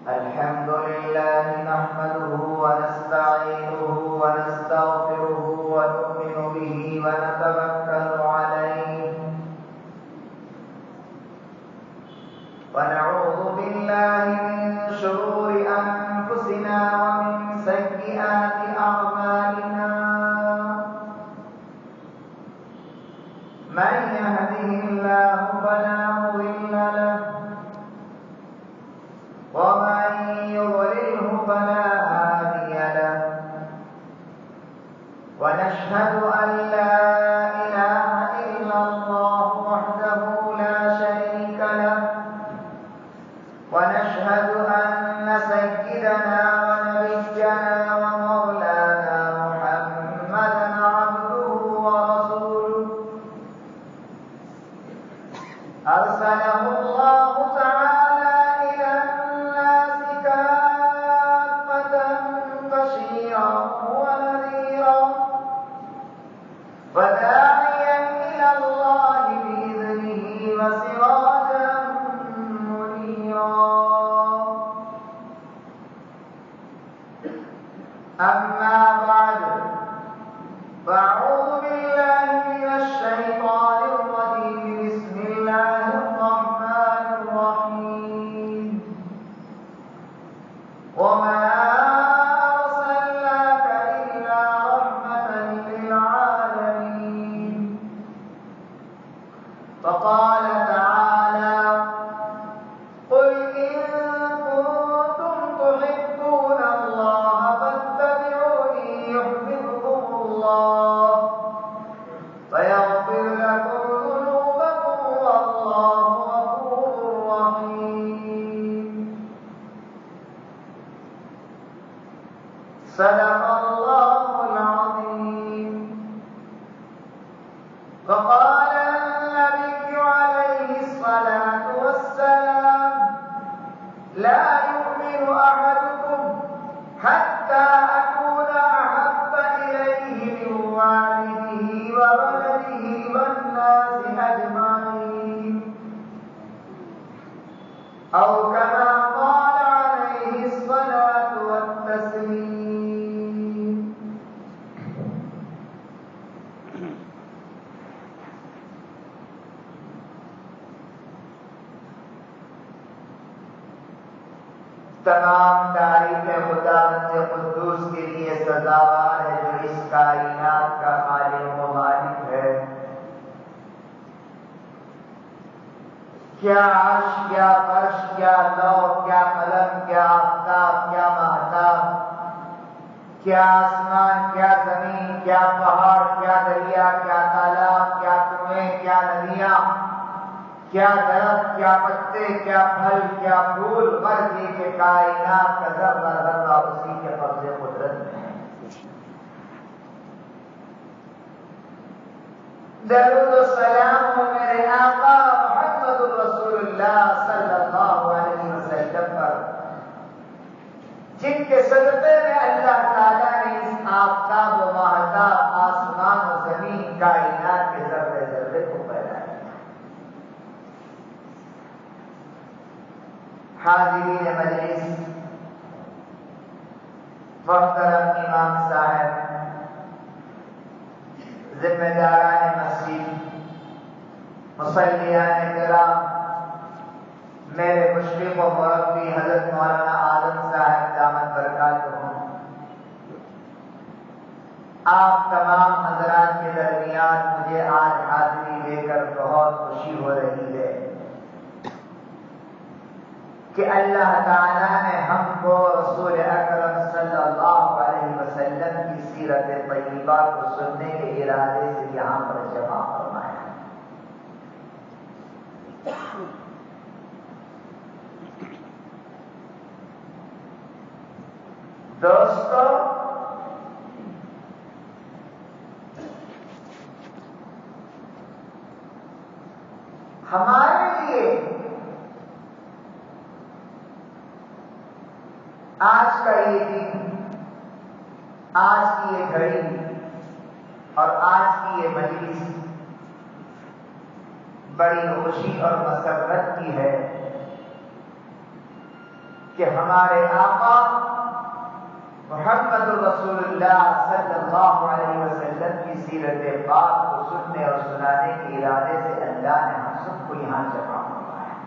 الحمد لله نحمده ونستعينه ونستغفره ونؤمن به ونتوكل عليه ونعوذ بالله من شرور أنفسنا ومن سيئات أعمالنا من يهده الله فلا مضل له ومن يضلله فلا هادي له ونشهد أن لا إله إلا الله وحده لا شريك له ونشهد أن سيدنا ونبينا ومولانا محمدا عبده ورسوله أرسله الله تعالى إلى الناس كافة بشيرا ونذيرا وداعيا إلى الله بإذنه وسراجا منيرا أما بعد فأعوذ بالله من الشيطان الرجيم بسم الله الرحمن الرحيم وما أرسلناك إلا رحمة للعالمين فقال تعالى قل إن كنتم تحبون الله فاتبعوني يحببكم الله ويغفر لكم ذنوبكم والله غفور رحيم صدق الله العظيم وقال النبي عليه الصلاة والسلام لا يؤمن أحدكم حتى أكون أحب إليه من والده وولده والناس أجمعين أو كما قال عليه الصلاة والتسليم تمام تعریف خداوند قدوس کے لیے سزاوار ہے جو اس کائنات کا خالق و مالک ہے۔ کیا عرش، کیا فرش، کیا لوح، کیا قلم، کیا آفتاب، کیا مہتاب، کیا آسمان، کیا زمین، کیا پہاڑ، کیا دریا، کیا تالاب، کیا کنویں، کیا ندیاں، کیا درخت، کیا پتے، کیا پھل، کیا پھول، مرضی کے کائنات کا ذرہ ذرہ اسی کے قبضے قدرت میں ہے۔ درود و سلام ہو میرے آقا محمد الرسول اللہ صلی اللہ علیہ وسلم پر، جن کے صدقے میں اللہ تعالیٰ نے اس آفتاب و مہتاب، آسمان و زمین، کائنات کے ذرے ذرے کو پیدا کیا۔ حاضرین مجلس، محترم امام صاحب، ذمہ داران مسجد، مصلیان کرام، میرے مشرق و مربی حضرت مولانا عالم صاحب دامت برکاتہم، آپ تمام حضرات کے درمیان مجھے آج حاضری لے کر بہت خوشی ہو رہی ہے کہ اللہ تعالیٰ نے ہم کو رسول اکرم صلی اللہ علیہ وسلم کی سیرت طیبہ کو سننے کے ارادے سے یہاں پر جمع فرمایا۔ دوستو، ہمارے لیے آج کا یہ دن، آج کی یہ گھڑی اور آج کی یہ مجلس بڑی خوشی اور مسرت کی ہے کہ ہمارے آقا محمد رسول اللہ صلی اللہ علیہ وسلم کی سیرت پاک کو سننے اور سنانے کے ارادے سے اللہ نے ہم سب کو یہاں جمع فرمایا۔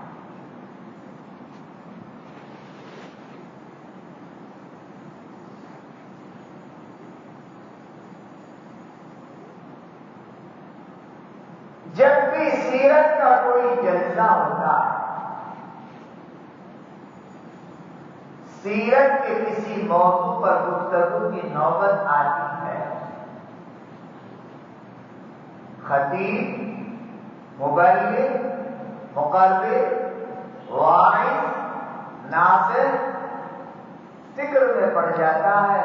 جب بھی سیرت کا کوئی جلسہ ہوتا ہے، سیرت کے کسی موضوع پر گفتگو کی نوبت آتی ہے، خطیب، مبلغ، مقرر، واعظ، ناصح فکر میں پڑ جاتا ہے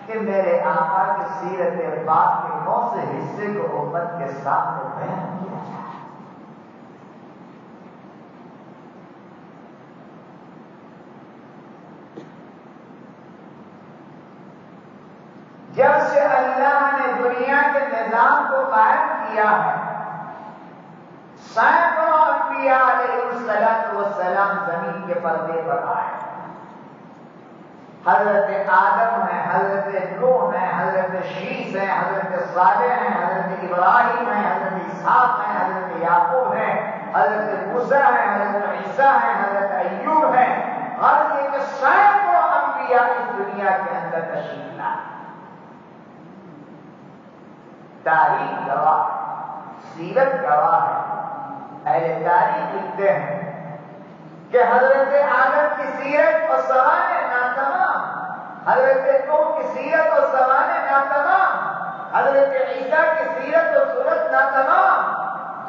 کہ میرے آقا کی سیرت پاک کے کون سے حصے کو امت کے سامنے بیان کیا جائے۔ جب سے اللہ نے دنیا کے نظام کو قائم کیا ہے، سینکڑوں انبیاء علیہ السلام زمین کے پردے پر آئے۔ حضرت آدم ہیں، حضرت نوح ہیں، حضرت شیس ہیں، حضرت صالح ہیں، حضرت ابراہیم ہیں، حضرت اسحاق ہیں، حضرت یعقوب ہیں، حضرت موسیٰ ہیں، حضرت عیسیٰ ہیں، حضرت ایوب ہیں۔ غرض یہ کہ سینکڑوں انبیاء اس دنیا کے اندر تشریف لائے۔ تاریخ گواہ ہے، سیرت گواہ ہے، اہل تاریخ لکھتے ہیں کہ حضرت آدم کی سیرت اور سوانح ناتمام، حضرت نوح کی سیرت اور سوانح ناتمام، حضرت عیسیٰ کی سیرت اور صورت ناتمام،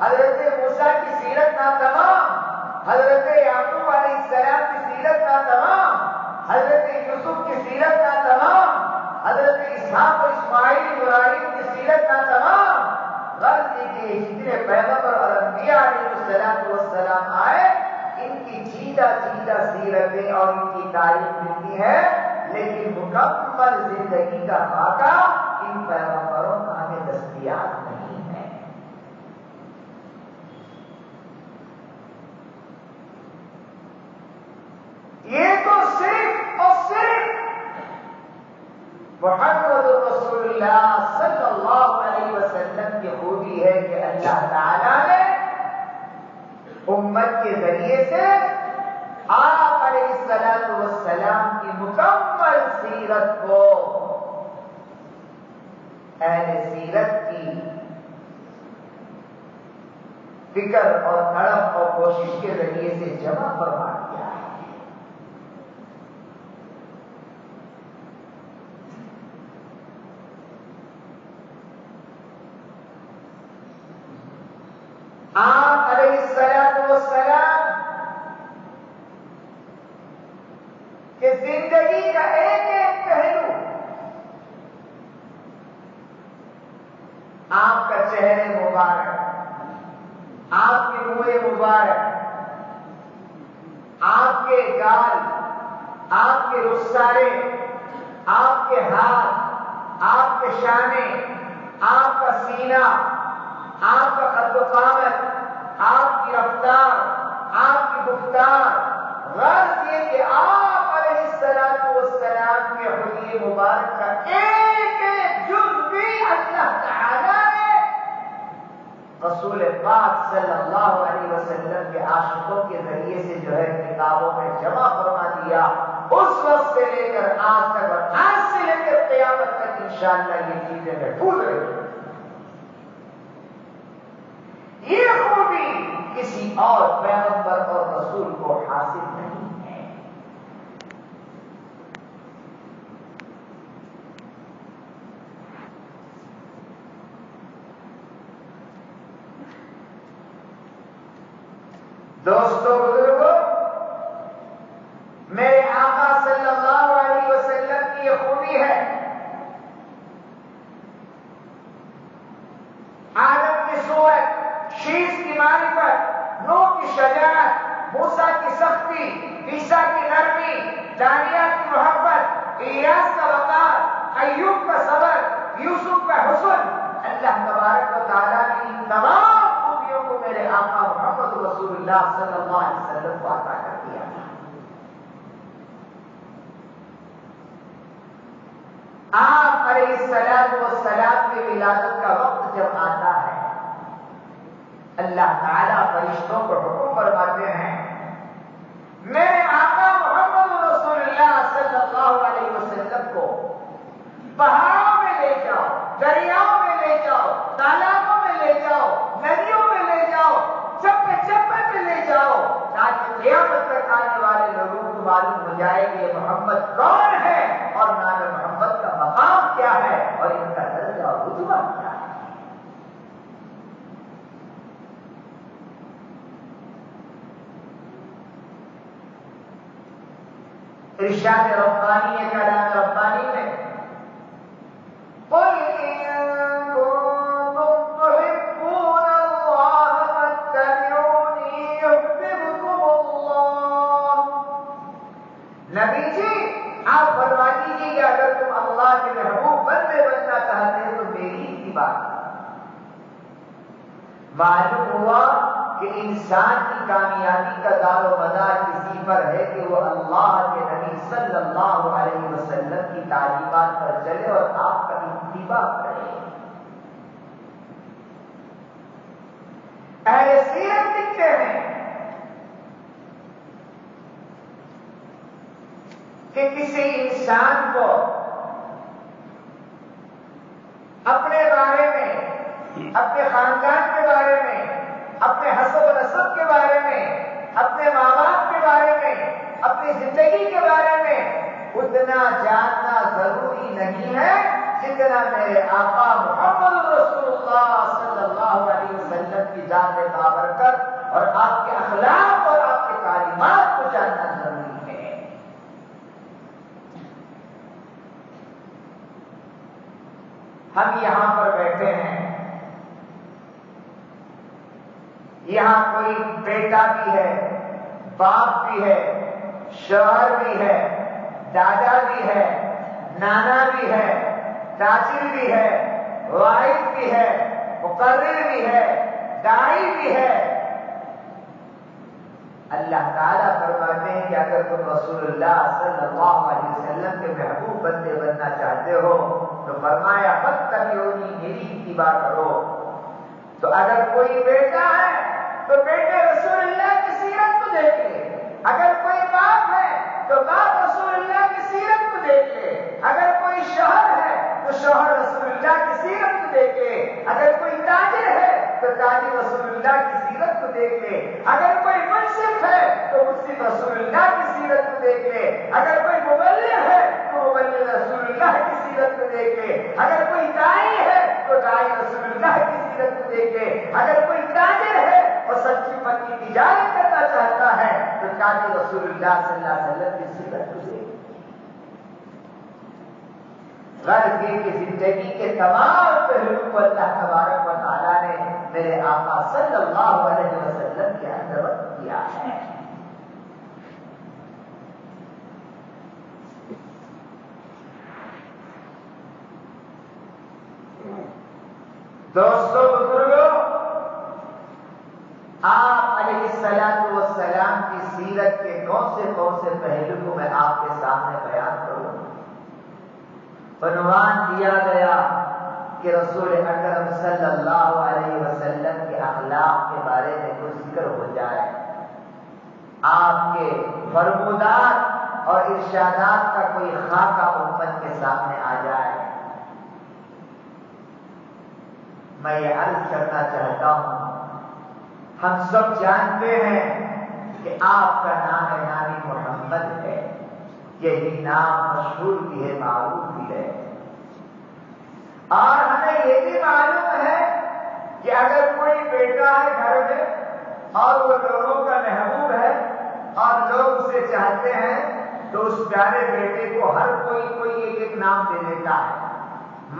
حضرت موسیٰ کی سیرت ناتمام، حضرت یعقوب علیہ السلام کی سیرت ناتمام، حضرت یوسف کی سیرت ناتمام، حضرت اسحاق و اسماعیل ابراہیم کی سیرت ناتمام۔ غرض یہ کہ جتنے پیغمبر اور انبیاء علیہ السلام آئے، ان کی چیدہ سیرتیں اور ان کی تاریخ ملتی ہے، لیکن مکمل زندگی کا خاکہ ان پیغمبروں کا ہمیں دستیاب نہیں ہے۔ یہ تو صرف اور صرف محمد رسول اللہ صلی اللہ علیہ وسلم کی خوبی ہے کہ اللہ تعالیٰ نے امت کے ذریعے سے آپ علیہ السلام کی مکمل سیرت کو اہل سیرت کی فکر اور تڑپ اور کوشش کے ذریعے سے جمع فرما دیا ہے۔ آپ علیہ السلام کہ زندگی کا ایک ایک پہلو، آپ کا چہرے مبارک، آپ کے منہ مبارک، آپ کے گال، آپ کے رخسارے، آپ کے ہاتھ، آپ کے شانے، آپ کا سینہ، آپ کا قد و قامت، آپ کی رفتار، آپ کی گفتار، غرض یہ کہ آپ علیہ السلام کے حلیے مبارک کا ایک ایک جز بھی اللہ تعالیٰ نے رسول پاک صلی اللہ علیہ وسلم کے عاشقوں کے ذریعے سے جو ہے کتابوں میں جمع فرما دیا۔ اس وقت سے لے کر آج تک اور آج سے لے کر قیامت تک انشاءاللہ یہ چیزیں محفوظ رہیں۔ یہ خوبی کسی اور پیغمبر اور رسول کو حاصل نہیں ہے۔ دوستو، بزرگوں، میرے آقا صلی اللہ علیہ وسلم کی یہ خوبی ہے۔ آدم کی صورت، شیس کی معرفت، نوح کی شجاعت، موسیٰ کی سختی، عیسیٰ کی نرمی، دانیہ کی محبت، الیاس کا وقار، ایوب کا صبر، یوسف کا حسن، اللہ تبارک و تعالیٰ کی ان تمام خوبیوں کو میرے آقا محمد رسول اللہ صلی اللہ علیہ وسلم کو عطا کر دیا تھا۔ علیہ السلام کی ولادت کا وقت جب آتا ہے، اللہ تعالیٰ فرشتوں کو حکم فرماتے ہیں، میرے آقا محمد رسول اللہ صلی اللہ علیہ وسلم کو پہاڑوں میں لے جاؤ، دریاؤں میں لے جاؤ، تالابوں میں لے جاؤ، ندیوں میں لے جاؤ، چپے چپے پہ لے جاؤ، تاکہ قیامت تک آنے والے لوگوں کو معلوم ہو جائے کہ یہ محمد کون ہے اور نام محمد کا مقام کیا ہے اور ان کا درجہ اور رتبہ کیا ہے۔ ارشاد ربانی ہے، کلام ربانی میں قل ان کنتم تحبون اللہ فاتبعونی یحببکم اللہ۔ نبی جی آپ فرما دیجیے کہ اگر تم اللہ کے محبوب بندے بننا چاہتے ہیں تو میری اتباع کرو۔ معلوم ہوا کہ انسان کی کامیابی کا دار و مدار کسی پر ہے کہ وہ اللہ کے نبی صلی اللہ علیہ وسلم کی تعلیمات پر چلے اور آپ کا اتباع کرے۔ اہل سیرت لکھتے ہیں کہ کسی انسان کو اپنے بارے میں، اپنے خاندان کے بارے میں، اپنے حسب و نسب کے بارے میں، اپنے ماں باپ کے بارے میں، اپنی زندگی کے بارے میں اتنا جاننا ضروری نہیں ہے جتنا میرے آقا محمد رسول اللہ صلی اللہ علیہ وسلم کی ذات بابرکت اور آپ کے اخلاق اور آپ کے تعلیمات کو جاننا ضروری ہے۔ ہم یہاں پر بیٹھے ہیں، یہاں کوئی بیٹا بھی ہے، باپ بھی ہے، شوہر بھی ہے، دادا بھی ہے، نانا بھی ہے، تاجر بھی ہے، والد بھی ہے، مقرر بھی ہے، داعی بھی ہے۔ اللہ تعالیٰ فرماتے ہیں کہ اگر تم رسول اللہ صلی اللہ علیہ وسلم کے محبوب بندے بننا چاہتے ہو تو فرمایا فاتبعونی، میری اتباع کرو۔ تو اگر کوئی بیٹا ہے تو بیٹے رسول اللہ کی سیرت کو دیکھ لے، اگر کوئی باپ ہے تو باپ رسول اللہ کی سیرت کو دیکھ لے، اگر کوئی شوہر ہے تو شوہر رسول اللہ کی سیرت کو دیکھ لے، اگر کوئی تاجر ہے تو تاجر رسول اللہ کی سیرت کو دیکھ لے، اگر کوئی منصف ہے تو منصف رسول اللہ کی سیرت کو دیکھ لے، اگر کوئی مبلغ ہے تو مبلغ رسول اللہ کی سیرت کو دیکھ لے، اگر کوئی داعی ہے تو داعی رسول اللہ کی سیرت کو دیکھ لے، اگر کوئی تاجر ہے اور سچی پکی تجارت کرنا چاہتا ہے تو تاجر رسول اللہ صلی اللہ علیہ وسلم کی سیرت کو دیکھ لے۔ غرض یہ کہ زندگی کے تمام پہلوؤں کو اللہ تبارک و تعالیٰ نے میرے آقا صلی اللہ علیہ وسلم کے اندر کیا ہے۔ دوستو، بزرگوں، آپ علیہ السلام کی سیرت کے کون سے پہلو کو میں آپ کے سامنے بیان کروں۔ عنوان دیا گیا کہ رسول اکرم صلی اللہ علیہ وسلم کے اخلاق کے بارے میں کچھ ذکر ہو جائے، آپ کے فرمودات اور ارشادات کا کوئی خاکہ امت کے سامنے آ جائے۔ میں یہ عرض کرنا چاہتا ہوں، ہم سب جانتے ہیں کہ آپ کا نام محمد ہے، یہی نام مشہور بھی ہے، معروف بھی ہے، اور ہمیں یہ بھی معلوم ہے کہ اگر کوئی بیٹا ہے گھر میں اور وہ لوگوں کا محبوب ہے اور لوگ اسے چاہتے ہیں تو اس پیارے بیٹے کو ہر کوئی ایک نام دے دیتا ہے۔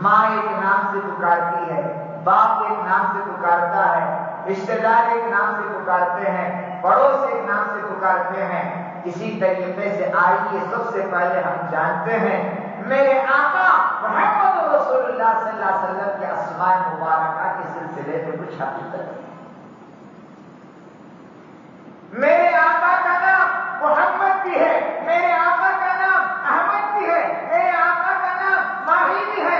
ماں ایک نام سے پکارتی ہے، باپ ایک نام سے پکارتا ہے، رشتے دار ایک نام سے پکارتے ہیں، پڑوس ایک نام سے پکارتے ہیں۔ اسی طریقے سے آئیے سب سے پہلے ہم جانتے ہیں میرے آقا محمد رسول اللہ صلی اللہ علیہ وسلم کے اسماء مبارکہ کے سلسلے میں کچھ حقیقت۔ میرے آقا کا نام محمد بھی ہے، میرے آقا کا نام احمد بھی ہے، میرے آقا کا نام ماہی بھی ہے،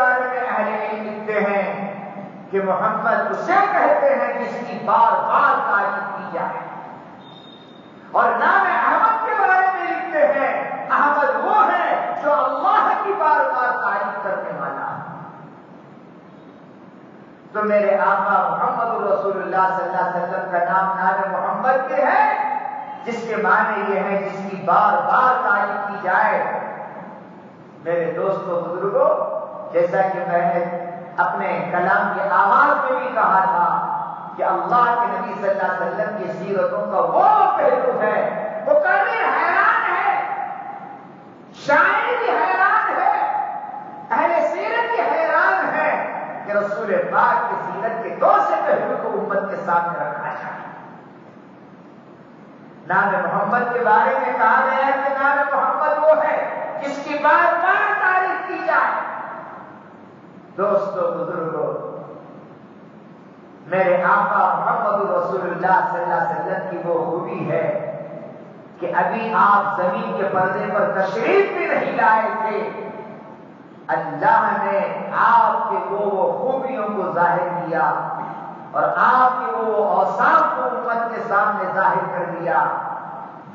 بارے میں اہل علم لکھتے ہیں کہ محمد اسے کہتے ہیں جس کی بار بار تعریف کی جائے، اور نام احمد کے بارے میں لکھتے ہیں احمد وہ ہے جو اللہ کی بار بار تعریف کرنے والا ہے۔ تو میرے آقا محمد رسول اللہ صلی اللہ علیہ وسلم کا نام محمد کے ہے، جس کے معنی یہ ہے جس کی بار بار تعریف کی جائے۔ میرے دوستوں بزرگوں، جیسا کہ میں نے اپنے کلام کے آغاز میں بھی کہا تھا کہ اللہ کے نبی صلی اللہ علیہ وسلم کی سیرتوں کا وہ پہلو ہے، مقرر حیران ہے، شاعر بھی حیران ہے، اہل سیرت بھی حیران ہے کہ رسول پاک کی سیرت کے دو سے پہلو کو امت کے سامنے رکھا جائے۔ نام محمد کے بارے میں کہا گیا ہے کہ نام محمد وہ ہے جس کی بار بار تعریف کی جائے۔ دوستو بزرگوں، میرے آقا محمد رسول اللہ صلی اللہ علیہ وسلم کی وہ خوبی ہے کہ ابھی آپ زمین کے پردے پر تشریف بھی نہیں لائے تھے، اللہ نے آپ کے وہ خوبیوں کو ظاہر کیا اور آپ کے وہ اوصاف کو امت کے سامنے ظاہر کر دیا۔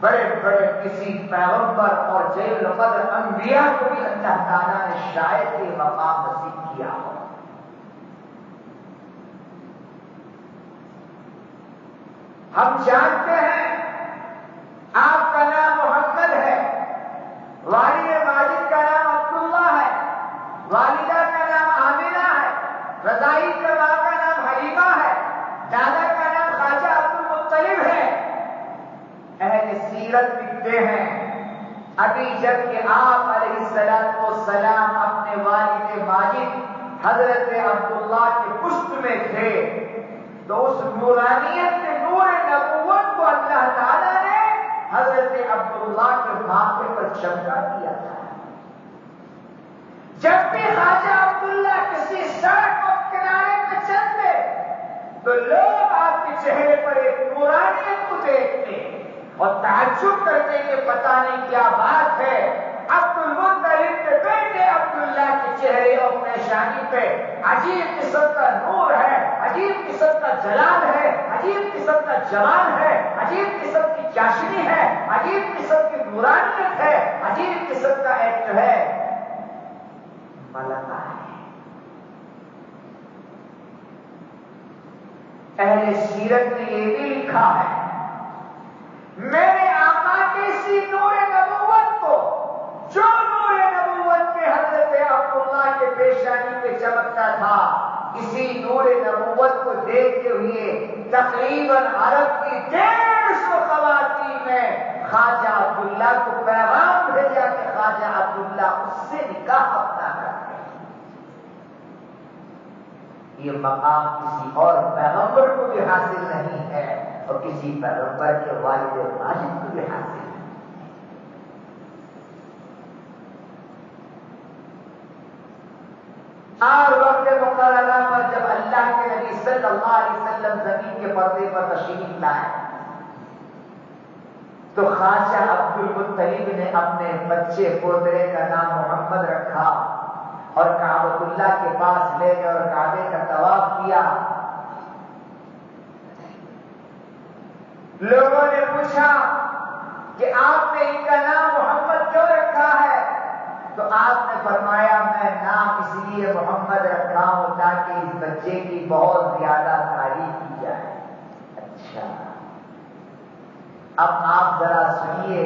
بڑے بڑے کسی پیغمبر اور جلیل القدر انبیاء کو بھی اللہ تعالیٰ نے شاید یہ مقام نصیب کیا ہو۔ ہم جانتے ہیں آپ کا نام محمد ہے، والد ماجد کا نام عبداللہ ہے، والدہ کا نام آمینہ ہے، رضائی کے ماں کا نام حلیمہ ہے، دادا کا نام خواجہ عبد المطلب ہے۔ اہل سیرت لکھتے ہیں ابھی جب کہ آپ علیہ السلام اپنے والد ماجد حضرت عبداللہ کے پشت میں تھے تو اس نورانیت کے نور نبوت کو اللہ تعالیٰ نے حضرت عبداللہ کے ماتھے پر چمکا دیا تھا۔ جب بھی خواجہ عبداللہ کسی سڑک اور کنارے پہ چلتے تو لوگ آپ کے چہرے پر ایک نورانیت کو دیکھتے اور تعجب کرتے کہ پتہ نہیں کیا بات ہے، عبد المطلب کے بیٹے عبداللہ کے چہرے اور پیشانی پہ عجیب قسم کا نور ہے، عجیب قسم کا جلال ہے، عجیب قسم کا جمال ہے، عجیب قسم کی چاشنی ہے، عجیب قسم کی نورانیت ہے، عجیب قسم کا ایک جو ہے ملکہ ہے۔ اہل سیرت نے یہ بھی لکھا ہے میرے آقا کے اسی نور نبوت کو، جو نور نبوت کے حضرت عبداللہ کے پیشانی پہ چمکتا تھا، اسی نور نبوت کو دیکھتے ہوئے تقریباً عرب کی 150 خواتین نے خواجہ عبداللہ کو پیغام بھیجا کہ خواجہ عبداللہ اس سے نکاح اپنا کرتے ہیں۔ یہ مقام کسی اور پیغمبر کو بھی حاصل نہیں ہے اور کسی پیغمبر کے والد ماجد کو بھی حاصل ہے۔ اور وقت مقررہ پر جب اللہ کے نبی صلی اللہ علیہ وسلم زمین کے پردے پر تشریف لائے تو خواجہ عبد المطلب نے اپنے بچے پوترے کا نام محمد رکھا اور کعبۃ اللہ کے پاس لے گئے اور کعبے کا طواف کیا۔ لوگوں نے پوچھا کہ آپ نے ان کا نام محمد کیوں رکھا ہے؟ تو آپ نے فرمایا میں نام اس لیے محمد رکھا ہوں تاکہ اس بچے کی بہت زیادہ تعریف کی جائے۔ اچھا، اب آپ ذرا سنیے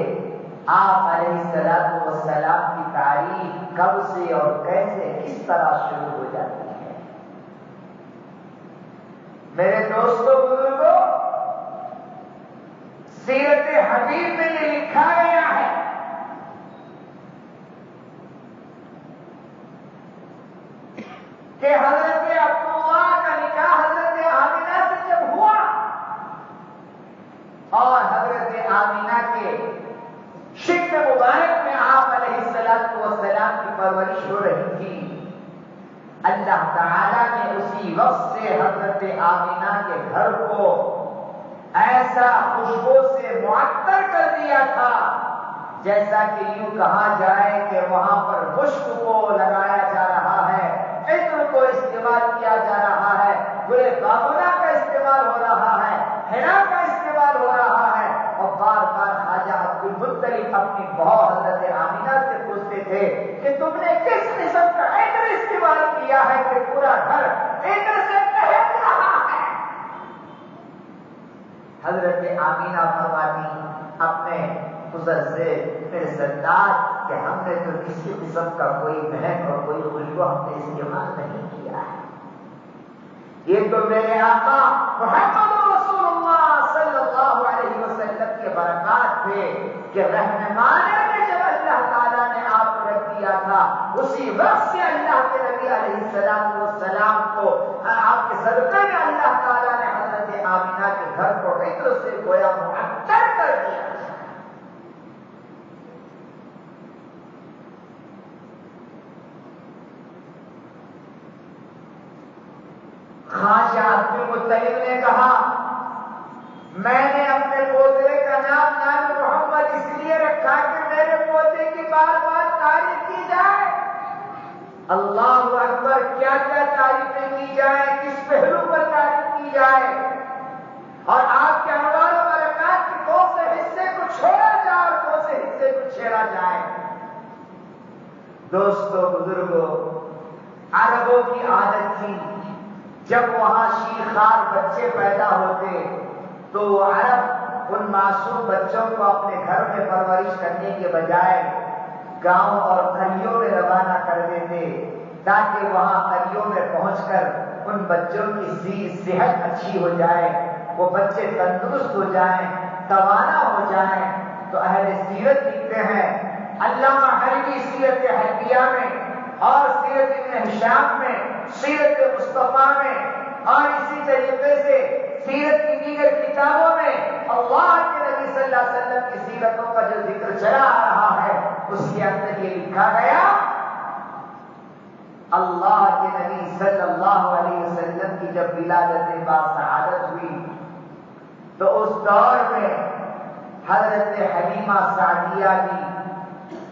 آپ علیہ السلام کی تعریف کب سے اور کیسے کس طرح شروع ہو جاتی ہے۔ میرے دوستوں بزرگوں، سیرت حبیب میں یہ لکھا گیا ہے کہ حضرت عبداللہ کا نکاح حضرت آمینہ سے جب ہوا اور حضرت آمینہ کے شکل مبارک میں آپ علیہ السلام کی پرورش ہو رہی تھی، اللہ تعالیٰ نے اسی وقت سے حضرت آمینہ کے گھر کو ایسا خوشبو سے معطر کر دیا تھا جیسا کہ یوں کہا جائے کہ وہاں پر مشک کو لگایا جا رہا ہے عطر کو استعمال کیا جا رہا ہے، گلے بابونا کا استعمال ہو رہا ہے، حنا کا استعمال ہو رہا ہے، اور بار بار خواجہ عبدالمطلب اپنی بہو حضرت آمینہ سے پوچھتے تھے کہ تم نے کس قسم کا عطر استعمال کیا ہے کہ پورا گھر عطر سے مہک رہا ہے؟ حضرت آمینہ فرماتی اپنے خزر سے، میرے سردار، کہ ہم نے تو کسی قسم کا کوئی مہک اور کوئی خوشبو ہم نے استعمال نہیں کیا ہے، یہ تو میرے آقا محمد رسول اللہ صلی اللہ علیہ وسلم کے برکات تھے کہ رہنمانے میں جب اللہ تعالیٰ نے آپ کو رکھ دیا تھا، اسی وقت سے اللہ کے نبی علیہ السلام کو آپ کے صدقے میں اللہ تعالیٰ نے حضرت آمینہ کے گھر کو عطر سے گویا معطر کر دیا۔ خواجہ عبدالمطلب نے کہا میں نے اپنے پوتے کا نام محمد اس لیے رکھا کہ میرے پوتے کی بار بار تعریف کی جائے۔ اللہ اکبر، کیا کیا تعریفیں کی جائیں، کس پہلو پر تعریف کی جائے، اور آپ کے انوار و برکات کے کون سے حصے کو چھوڑا جائے اور کون سے حصے کو چھیڑا جائے۔ دوستو بزرگوں، عربوں کی عادت تھی جب وہاں شیرخوار بچے پیدا ہوتے تو عرب ان معصوم بچوں کو اپنے گھر میں پرورش کرنے کے بجائے گاؤں اور قریوں میں روانہ کر دیتے تاکہ وہاں قریوں میں پہنچ کر ان بچوں کی صحت اچھی ہو جائے، وہ بچے تندرست ہو جائیں، توانا ہو جائیں۔ تو اہل سیرت لکھتے ہیں، علامہ حلبی سیرت حلبیہ میں اور سیرت ابن ہشام میں، سیرت مصطفیٰ میں، اور اسی طریقے سے سیرت کی دیگر کتابوں میں اللہ کے نبی صلی اللہ علیہ وسلم کی سیرتوں کا جو ذکر چلا آ رہا ہے اس کے اندر یہ لکھا گیا، اللہ کے نبی صلی اللہ علیہ وسلم کی جب ولادت باسعادت ہوئی تو اس دور میں حضرت حلیمہ سعدیہ جی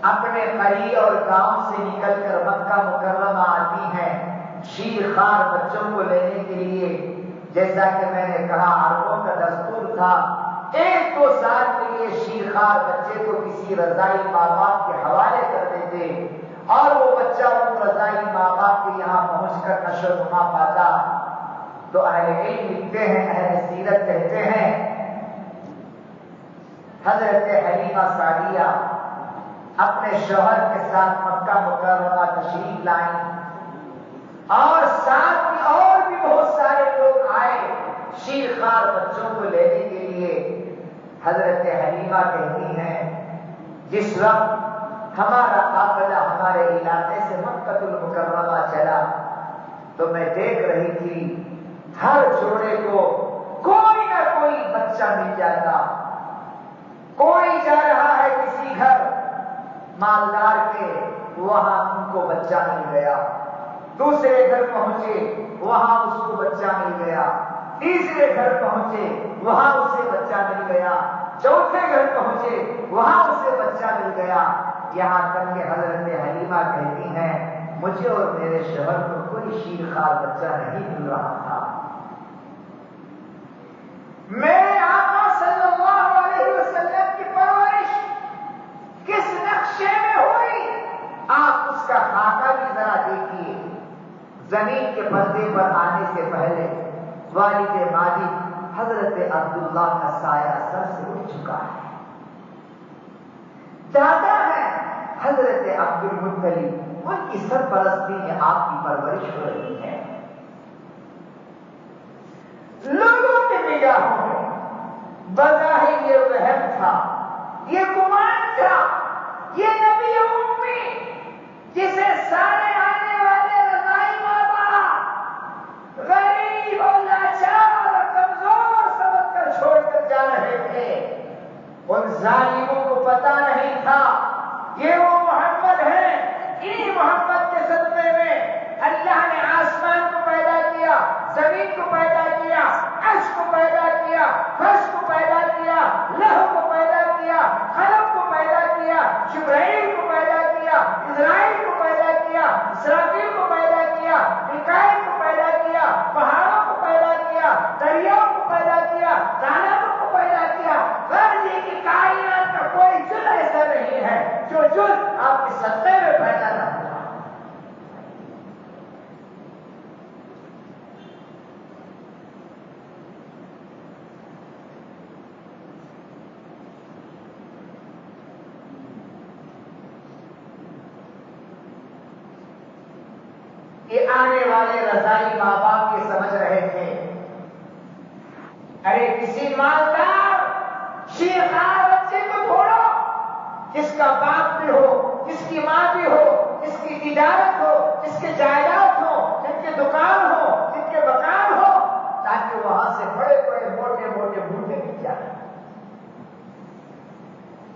اپنے قریب اور گاؤں سے نکل کر مکہ مکرمہ آتی ہیں شیرخوار بچوں کو لینے کے لیے۔ جیسا کہ میں نے کہا عربوں کا دستور تھا 1-2 سال کے لیے شیرخوار بچے کو کسی رضائی ماں باپ کے حوالے کر دیتے اور وہ بچہ ان رضائی ماں باپ کے یہاں پہنچ کر نشو و نما پاتا۔ تو اہل علم لکھتے ہیں، اہل سیرت کہتے ہیں حضرت حلیمہ سعدیہ اپنے شوہر کے ساتھ مکہ مکرمہ تشریف لائیں اور ساتھ میں اور بھی بہت سارے لوگ آئے شیرخوار بچوں کو لینے کے لیے۔ حضرت حلیمہ کہتی ہیں جس وقت ہمارا قافلہ ہمارے علاقے سے مکہ المکرمہ چلا تو میں دیکھ رہی تھی ہر جوڑے کو کوئی نہ کوئی بچہ مل جاتا، کوئی جا رہا ہے کسی گھر مالدار کے، وہاں ان کو بچہ مل گیا، دوسرے گھر پہنچے وہاں اس کو بچہ مل گیا، تیسرے گھر پہنچے وہاں اسے بچہ مل گیا، چوتھے گھر پہنچے وہاں اسے بچہ مل گیا، یہاں تک کہ حضرت حلیمہ کہتی ہیں مجھے اور میرے شوہر کو کوئی شیرخوار بچہ نہیں مل رہا تھا۔ میرے آقا صلی اللہ علیہ وسلم کی پرورش کس نقشے میں ہوئی آپ اس کا خاکہ بھی ذرا دیکھیے۔ زمین کے پردے پر آنے سے پہلے والد ماجد حضرت عبداللہ کا سایہ سر سے اٹھ چکا ہے، دادا ہے حضرت عبدالمطلب، ان کی سرپرستی میں آپ کی پرورش ہو رہی ہے۔ لوگوں کے نگاہوں میں بظاہر یہ وہم تھا، یہ گمان تھا، یہ نبی امی جسے سارے آنے والے رضائی ماں باپ غریب اور لاچار اور کمزور سمجھ کر چھوڑ کر جا رہے تھے، ان ظالموں کو پتا نہیں تھا یہ وہ محمد ہیں، انہی محمد کے صدقے میں اللہ نے آسمان کو پیدا کیا، زمین کو پیدا کیا، عرش کو پیدا کیا، فرش کو پیدا کیا، لوح کو پیدا کیا، قلم کو پیدا کیا، جبرائیل کو پیدا کیا، اسرائیل کو پیدا کیا، اسرافیل کو پیدا کیا، کیا، حکایت کو پیدا کیا، پہاڑوں کو پیدا کیا، دریاؤں کو پیدا کیا، جانوروں کو پیدا کیا. غرض یہ کہ کائنات کا کوئی جز ایسا نہیں ہے جو جز آپ کے صدقے میں پیدا نہ ہوا. یہ آنے والے رضائی ماں باپ یہ سمجھ رہے تھے، ارے کسی مالدار شیردار بچے کو چھوڑو جس کا باپ بھی ہو، جس کی ماں بھی ہو، جس کی تجارت ہو، جس کے جائیداد ہو، جن کے دکان ہو، جن کے مکان ہو، تاکہ وہاں سے بڑے بڑے موٹے موٹے بوٹے بھی جائیں.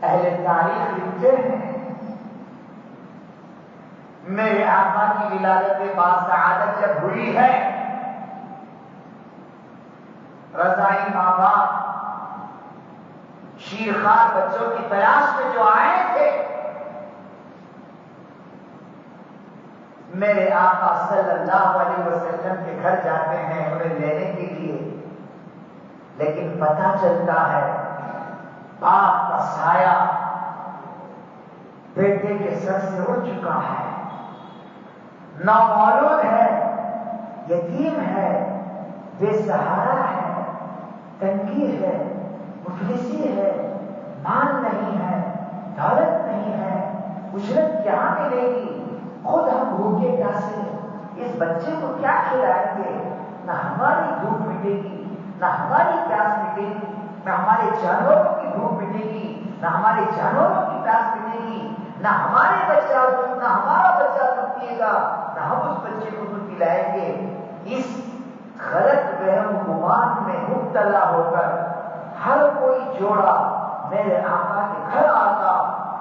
اہل تاریخ لکھتے ہیں میرے آقا کی ولادت باسعادت جب ہوئی ہے، رضائی ماں باپ شیرخوار بچوں کی تلاش میں جو آئے تھے، میرے آقا صلی اللہ علیہ وسلم کے گھر جاتے ہیں انہیں لینے کے لیے، لیکن پتہ چلتا ہے باپ کا سایہ بیٹے کے سر سے اڑ چکا ہے، نامولود ہے، یتیم ہے، بے سہارا ہے، تنگی ہے، مفلسی ہے، مال نہیں ہے، دولت نہیں ہے، اجرت کیا ملے گی، خود ہم بھوکے پیاسے اس بچے کو کیا کھلائیں گے، نہ ہماری بھوک مٹے گی، نہ ہماری پیاس مٹے گی، نہ ہمارے جانوروں کی بھوک مٹے گی، نہ ہمارے جانوروں کی پیاس مٹے گی، نہ ہمارے بچہ نہ ہمارا بچہ دودھ پیے گا، نہ ہم اس بچے کو دودھ پلائیں گے. اس غلط وہم گمان میں مبتلا ہو کر ہر کوئی جوڑا میرے آقا کے گھر آتا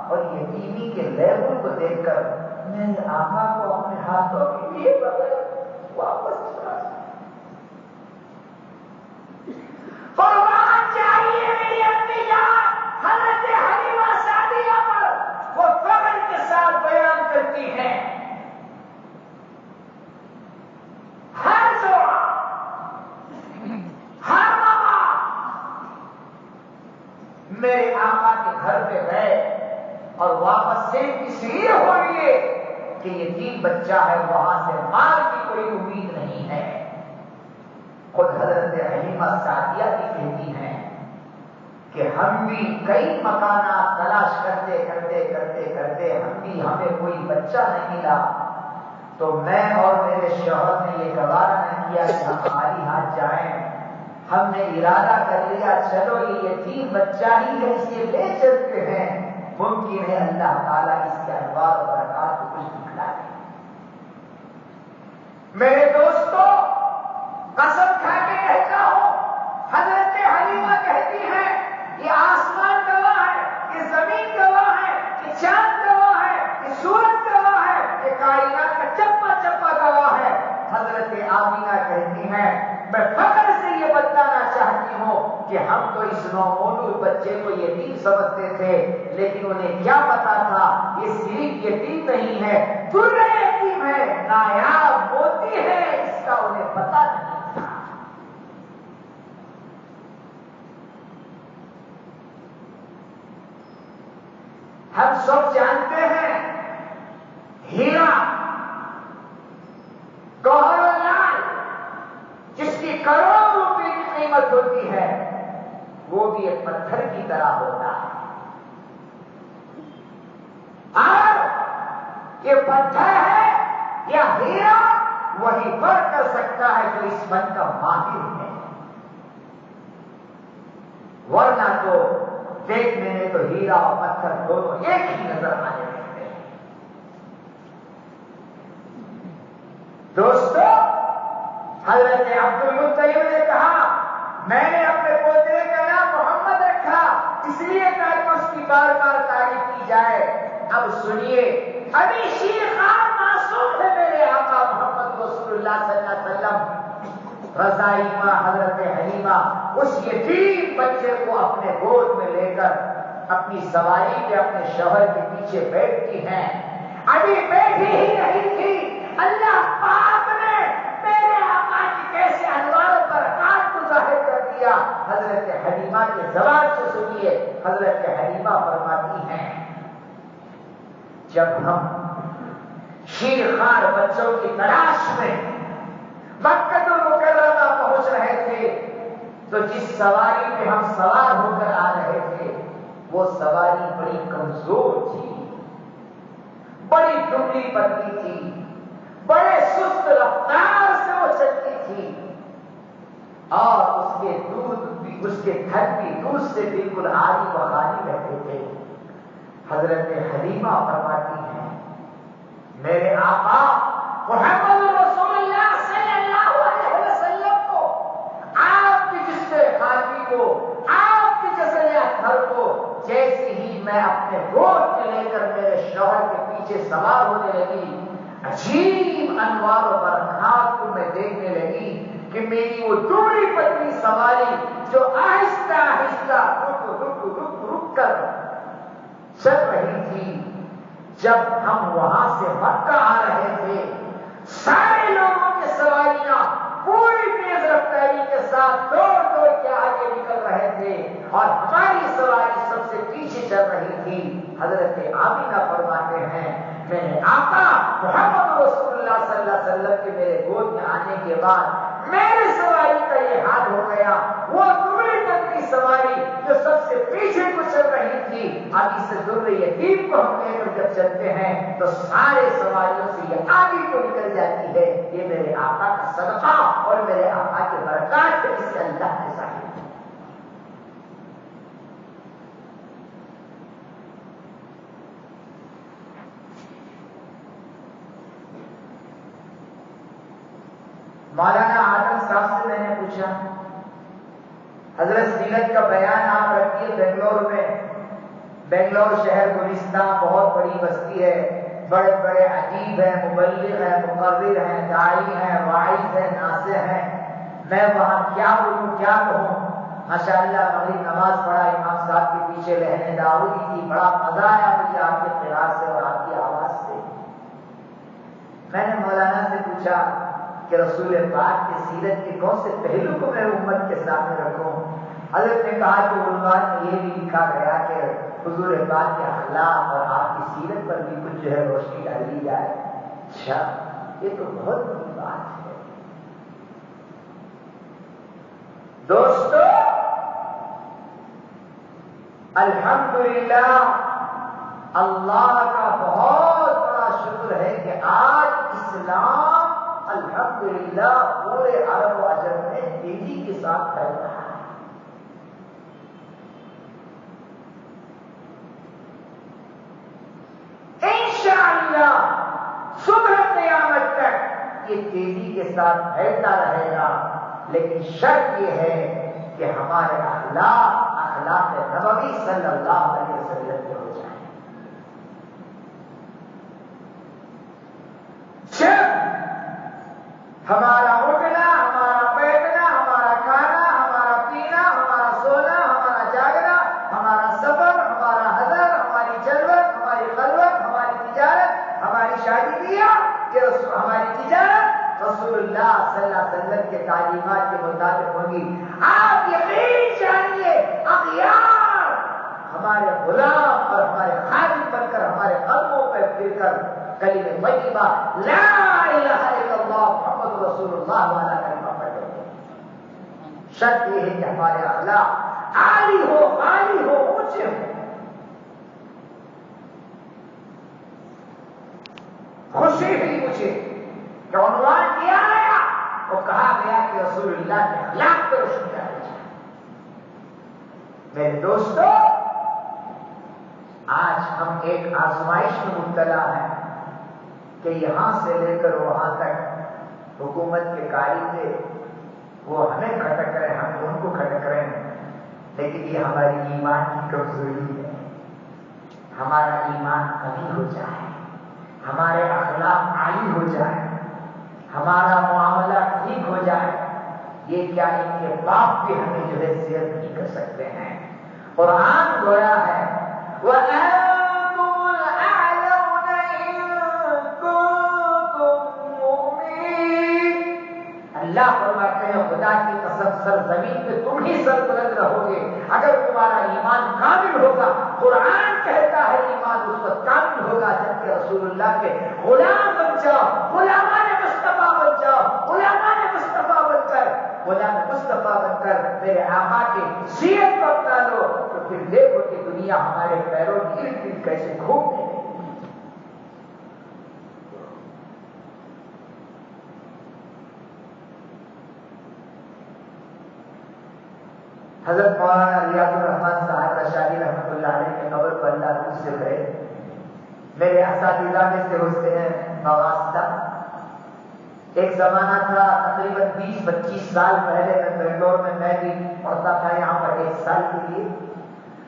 اور یتیمی کے لیبل کو دیکھ کر میرے آقا کو اپنے ہاتھوں کے لیے واپس چلا. قربان چاہیے میری اپنی جان حضرت حلیمہ سعدیہ پر، وہ فخر کے ساتھ بیان کرتی ہیں ہر جوڑا ہر ماما میرے آقا کے گھر پہ گئے اور واپس سے اس لیے ہو لیے کہ یتیم بچہ ہے، وہاں سے مال کی کوئی امید نہیں ہے. خود حضرت حلیمہ سعدیہ کی کہتی ہیں کہ ہم بھی کئی مکانات تلاش کرتے کرتے کرتے کرتے ہمیں کوئی بچہ نہیں ملا، تو میں اور میرے شوہر نے یہ گوارا نہ کیا کہ ہم خالی ہاتھ جائیں. ہم نے ارادہ کر لیا چلو یہ یتیم بچہ ہی ہے، اسے لے چلتے ہیں، ممکن ہے اللہ تعالیٰ اس کے انوار و برکات کو کچھ دکھلا دے. میرے دوستوں قسم کھا کے کہتا ہوں، حضرت حلیمہ کہتی ہیں یہ آسمان گواہ ہے، یہ زمین گواہ ہے، یہ چاند گواہ ہے، یہ سورج گواہ ہے، یہ کائنات کا چپا چپا گواہ ہے. حضرت آمینہ کہتی ہیں میں فخر سے یہ بتانا چاہتی ہوں کہ ہم تو اس نومولود بچے کو یتیم سمجھتے تھے، لیکن انہیں کیا پتا تھا یہ صرف یتیم نہیں ہے، درے یتیم ہے، نایاب موتی ہے، اس کا انہیں پتا نہیں تھا. ہم سب جانتے ہیں ہیرا گوہر لال جس کی کروڑوں روپے کی قیمت ہوتی ہے، وہ بھی ایک پتھر کی طرح ہوتا ہے. اور یہ پتھر ہے یا ہیرا وہی فرق کر سکتا ہے جو اس فن کا ماہر ہے، ورنہ تو دیکھنے میں تو ہیرا اور پتھر دونوں ایک ہی نظر آنے لگتے ہیں. دوستو حضرت عبد المطلب نے کہا میں نے اپنے پوتے کا نام محمد رکھا اس لیے تاکہ اس کی بار بار تعریف کی جائے. اب سنیے ابھی شیرخوار معصوم ہے میرے آقا محمد رسول اللہ صلی اللہ علیہ وسلم. رضائی ماں حضرت حلیمہ اس یتیم بچے کو اپنے گود میں لے کر اپنی سواری پہ اپنے شوہر کے پیچھے بیٹھتی ہیں. ابھی بیٹھی ہی نہیں تھی، اللہ پاک دیا. حضرت حلیمہ کے زبان سے سنیے. حضرت حلیمہ فرماتی ہیں جب ہم شیرخوار بچوں کی تلاش میں مکہ المکرمہ پہنچ رہے تھے تو جس سواری پہ ہم سوار ہو کر آ رہے تھے وہ سواری بڑی کمزور تھی, بڑی دبلی پتلی تھی, بڑے سست رفتار سے وہ چلتی تھی اور اس کے گھر بھی دودھ سے بالکل آری و خالی رہتے تھے. حضرت حلیمہ فرماتی ہیں میرے آقا محمد رسول اللہ صلی اللہ علیہ وسلم کو, آپ کی جسم خاکی کو, آپ کی جسد اطہر کو جیسے ہی میں اپنے گود میں لے کر میرے شوہر کے پیچھے سوار ہونے لگی, عجیب انوار و برکات کو میں دیکھنے لگی کہ میری وہ دبلی پتلی سواری جو آہستہ آہستہ رک رک رک رک کر چل رہی تھی. جب ہم وہاں سے مکہ آ رہے تھے سارے لوگوں کی سواریاں پوری تیز رفتاری کے ساتھ دوڑ دوڑ کے آگے نکل رہے تھے اور ہماری سواری سب سے پیچھے چل رہی تھی. حضرت آمینہ فرماتے ہیں میں نے آقا محمد رسول اللہ صلی اللہ علیہ وسلم کے میرے گود میں آنے کے بعد میرے سواری کا یہ حال ہو گیا. وہ دبلی پتلی سواری جو سب سے پیچھے کو چل رہی تھی, اب اس در یتیم کو ہم لے کر جب چلتے ہیں تو سارے سواریوں سے یہ آگے کو نکل جاتی ہے. یہ میرے آقا کا صدقہ اور میرے آقا کے برکات ہے, اس سے اللہ کے ظاہر. مولانا آدم صاحب سے میں نے پوچھا حضرت سیرت کا بیان آپ رکھیے بنگلور میں. بنگلور شہر گلستان بہت بڑی بستی ہے, بڑے بڑے ادیب ہیں, مبلغ ہیں, مقرر ہیں, داعی ہیں, واعظ ہیں, ناصح ہیں. میں وہاں کیا بولوں کیا کہوں. ماشاءاللہ مغرب نماز پڑھا امام صاحب کے پیچھے رہنے داؤدی تھی, بڑا مزہ آیا مجھے آپ کے قرار سے اور آپ کی آواز سے. میں نے مولانا سے پوچھا کہ رسول پاک کی سیرت کے کون سے پہلو کو میں امت کے سامنے رکھوں. حضرت نے کہا کہ عنوان میں یہ بھی لکھا گیا کہ حضور پاک کے اخلاق اور آپ کی سیرت پر بھی کچھ جو ہے روشنی ڈالی جائے. اچھا یہ تو بہت بڑی بات ہے. دوستو الحمدللہ اللہ کا بہت بڑا شکر ہے کہ آج اسلام الحمدللہ پورے عرب و عجم میں تیزی کے ساتھ پھیل رہا ہے. انشاءاللہ صبح قیامت تک یہ تیزی کے ساتھ پھیلتا رہے گا, لیکن شرط یہ ہے کہ ہمارے اخلاق نبوی صلی اللہ علیہ وسلم کے ہو جائیں. ہمارا اٹھنا, ہمارا بیٹھنا, ہمارا کھانا, ہمارا پینا, ہمارا سونا, ہمارا جاگنا, ہمارا سفر, ہمارا حضر, ہماری جلوت, ہماری خلوت, ہماری تجارت, ہماری شادی بیاہ, ہماری تجارت رسول اللہ صلی اللہ علیہ وسلم کے تعلیمات کے مطابق ہوگی. آپ یقین جانیے اغیار ہمارے غلام اور ہمارے خادم بن کر ہمارے قدموں پہ پھر کر کلمہ طیبہ لا الہ الا اللہ محمد رسول اللہ والا کلمہ پڑھیں گے. شرط یہ ہے کہ ہمارے اخلاق عالی ہو, عالی ہو, اونچے ہو. خوشی ہوئی مجھے کہ عنوان کیا گیا وہ کہا گیا کہ رسول اللہ کے اخلاق پر روشنی ڈالی جائے. میرے دوستو آج ہم ایک آزمائش میں مبتلا ہیں کہ یہاں سے لے کر وہاں تک حکومت کے قاری تھے, وہ ہمیں کھٹک رہے, ہم ان کو کھٹک رہے ہیں. لیکن یہ ہماری ایمان کی کمزوری ہے. ہمارا ایمان کمی ہو جائے, ہمارے اخلاق عالی ہو جائے, ہمارا معاملہ ٹھیک ہو جائے, یہ کیا ان کے باپ بھی ہمیں جو ہے زیادہ نہیں کر سکتے ہیں. قرآن گویا ہے وَأَنْتُمُ الْأَعْلَوْنَ إِن كُنتُم مُؤْمِنِينَ. اللہ فرماتے ہیں خدا کی قسم سرزمین پہ تم تم ہی سربلند رہو گے اگر تمہارا ایمان کامل ہوگا۔ قرآن کہتا ہے ایمان اس وقت کامل ہوگا جبکہ رسول اللہ کے غلام بن جاؤ، غلامان مصطفیٰ بن جاؤ، غلامان مصطفیٰ بن کر، غلام مصطفیٰ بن کر میرے آقا کی سیرت کو اپنا لو تو پھر دیکھو کہ دنیا ہمارے پیروں کے ارد گرد کیسے گھومنے لگے۔ حضرت مولانا ریاض الرحمان صاحب رشادی رحمۃ اللہ علیہ کے قبر پر اللہ روح سے گئے۔ میرے اساتذہ میں سے ہوتے ہیں بواسطہ۔ ایک زمانہ تھا تقریباً 20-25 سال پہلے میں بنگلور میں بھی پڑھتا تھا یہاں پر 1 سال کے لیے،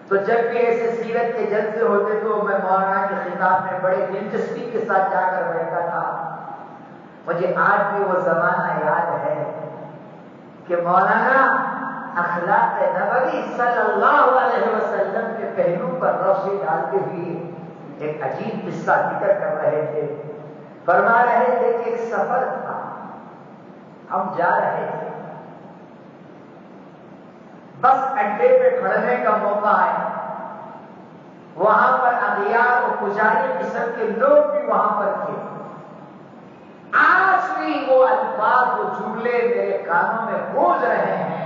تو جب بھی ایسے سیرت کے جلسے ہوتے تو میں مولانا کے خطاب میں بڑے دلچسپی کے ساتھ جا کر بیٹھتا تھا۔ مجھے آج بھی وہ زمانہ یاد ہے کہ مولانا اخلاق نبوی صلی اللہ علیہ وسلم کے پہلو پر روشنی ڈالتے ہوئے ایک عجیب قصہ ذکر کر رہے تھے۔ فرما رہے تھے کہ ایک سفر تھا، ہم جا رہے تھے، بس اڈے پہ کھڑنے کا موقع آیا، وہاں پر اغیار و پجاری قسم کے لوگ بھی وہاں پر تھے۔ آج بھی وہ الفاظ و جملے میرے کانوں میں گونج رہے ہیں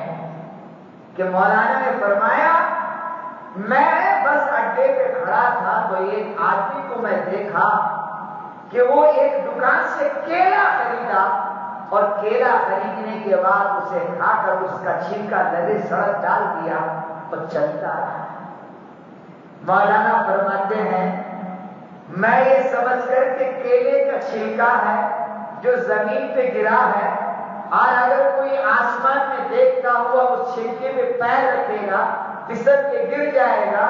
کہ مولانا نے فرمایا میں بس اڈے پہ کھڑا تھا تو ایک آدمی کو میں دیکھا کہ وہ ایک دکان سے کیلا خریدا اور کیلا خریدنے کے بعد اسے کھا کر اس کا چھلکا لبے سڑک ڈال دیا اور چلتا رہا۔ مولانا فرماتے ہیں میں یہ سمجھ کر کہ کیلے کا چھلکا ہے جو زمین پہ گرا ہے، اور اگر کوئی آسمان میں دیکھتا ہوا اس چھلکے میں پیر رکھے گا پھسل کے گر جائے گا،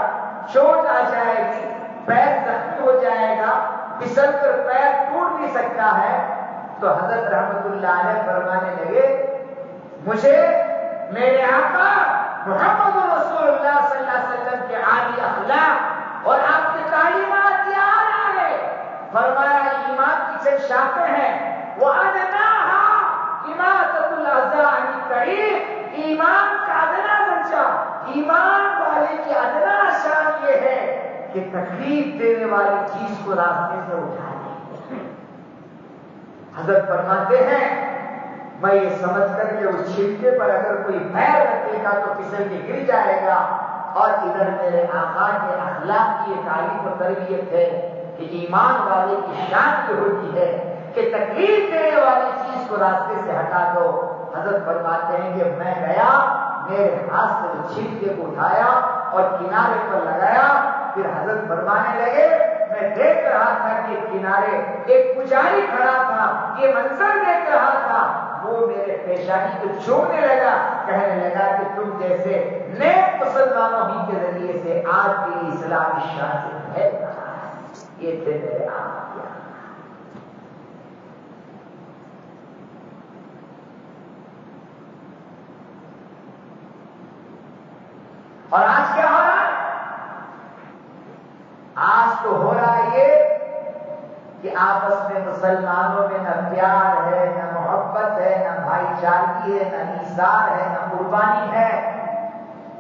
چوٹ آ جائے گی، پیر زخمی ہو جائے گا، پھسل کر پیر ٹوٹ بھی سکتا ہے۔ تو حضرت رحمت اللہ علیہ فرمانے لگے مجھے میرے آقا محمد رسول اللہ صلی اللہ علیہ وسلم کے عالی اخلاق اور آپ کی تعلیمات یاد آ گئے۔ فرمایا ایمان کی چند شاخیں ہیں، وہ ادناہا اماطۃ الاذى عن الطریق، ایمان کا ادنا درجہ، ایمان والے کی ادنا شان یہ ہے کہ تکلیف دینے والی چیز کو راستے سے اٹھا دے۔ حضرت فرماتے ہیں میں یہ سمجھ کر کہ اس چھلکے پر اگر کوئی پیر رکھے گا تو پھسل کے گر جائے گا، اور ادھر میرے آقا کے اخلاق کی تعلیم و تربیت ہے کہ ایمان والے کی شان یہ ہوتی ہے کہ تکلیف دینے والی چیز کو راستے سے ہٹا دو۔ حضرت فرماتے ہیں کہ میں گیا، میرے ہاتھ سے وہ چھلکے کو اٹھایا اور کنارے پر لگایا، پھر حضرت فرمانے لگے میں دیکھ رہا تھا کہ کنارے ایک پجاری کھڑا تھا، یہ منظر دیکھ رہا تھا، وہ میرے پیشانی کو چھونے لگا، کہنے لگا کہ تم جیسے نیک مسلمانوں ہی کے ذریعے سے آج بھی اسلامی شان سے پھیل رہا ہے۔ یہ تھے میرے آقا۔ اور آج کیا ہو رہا ہے؟ آج تو ہو رہا ہے یہ کہ آپس میں مسلمانوں میں نہ پیار ہے، نہ محبت ہے، نہ بھائی چارگی ہے، نہ ایثار ہے، نہ قربانی ہے۔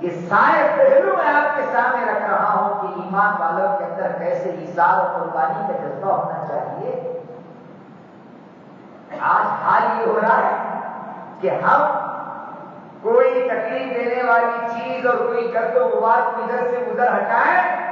یہ سارے پہلو میں آپ کے سامنے رکھ رہا ہوں کہ ایمان والوں کے اندر کیسے ایثار اور قربانی کا جذبہ ہونا چاہیے۔ آج حال یہ ہو رہا ہے کہ ہم کوئی تکلیف دینے والی چیز اور کوئی گرد و غبار کو ادھر سے ادھر ہٹائیں،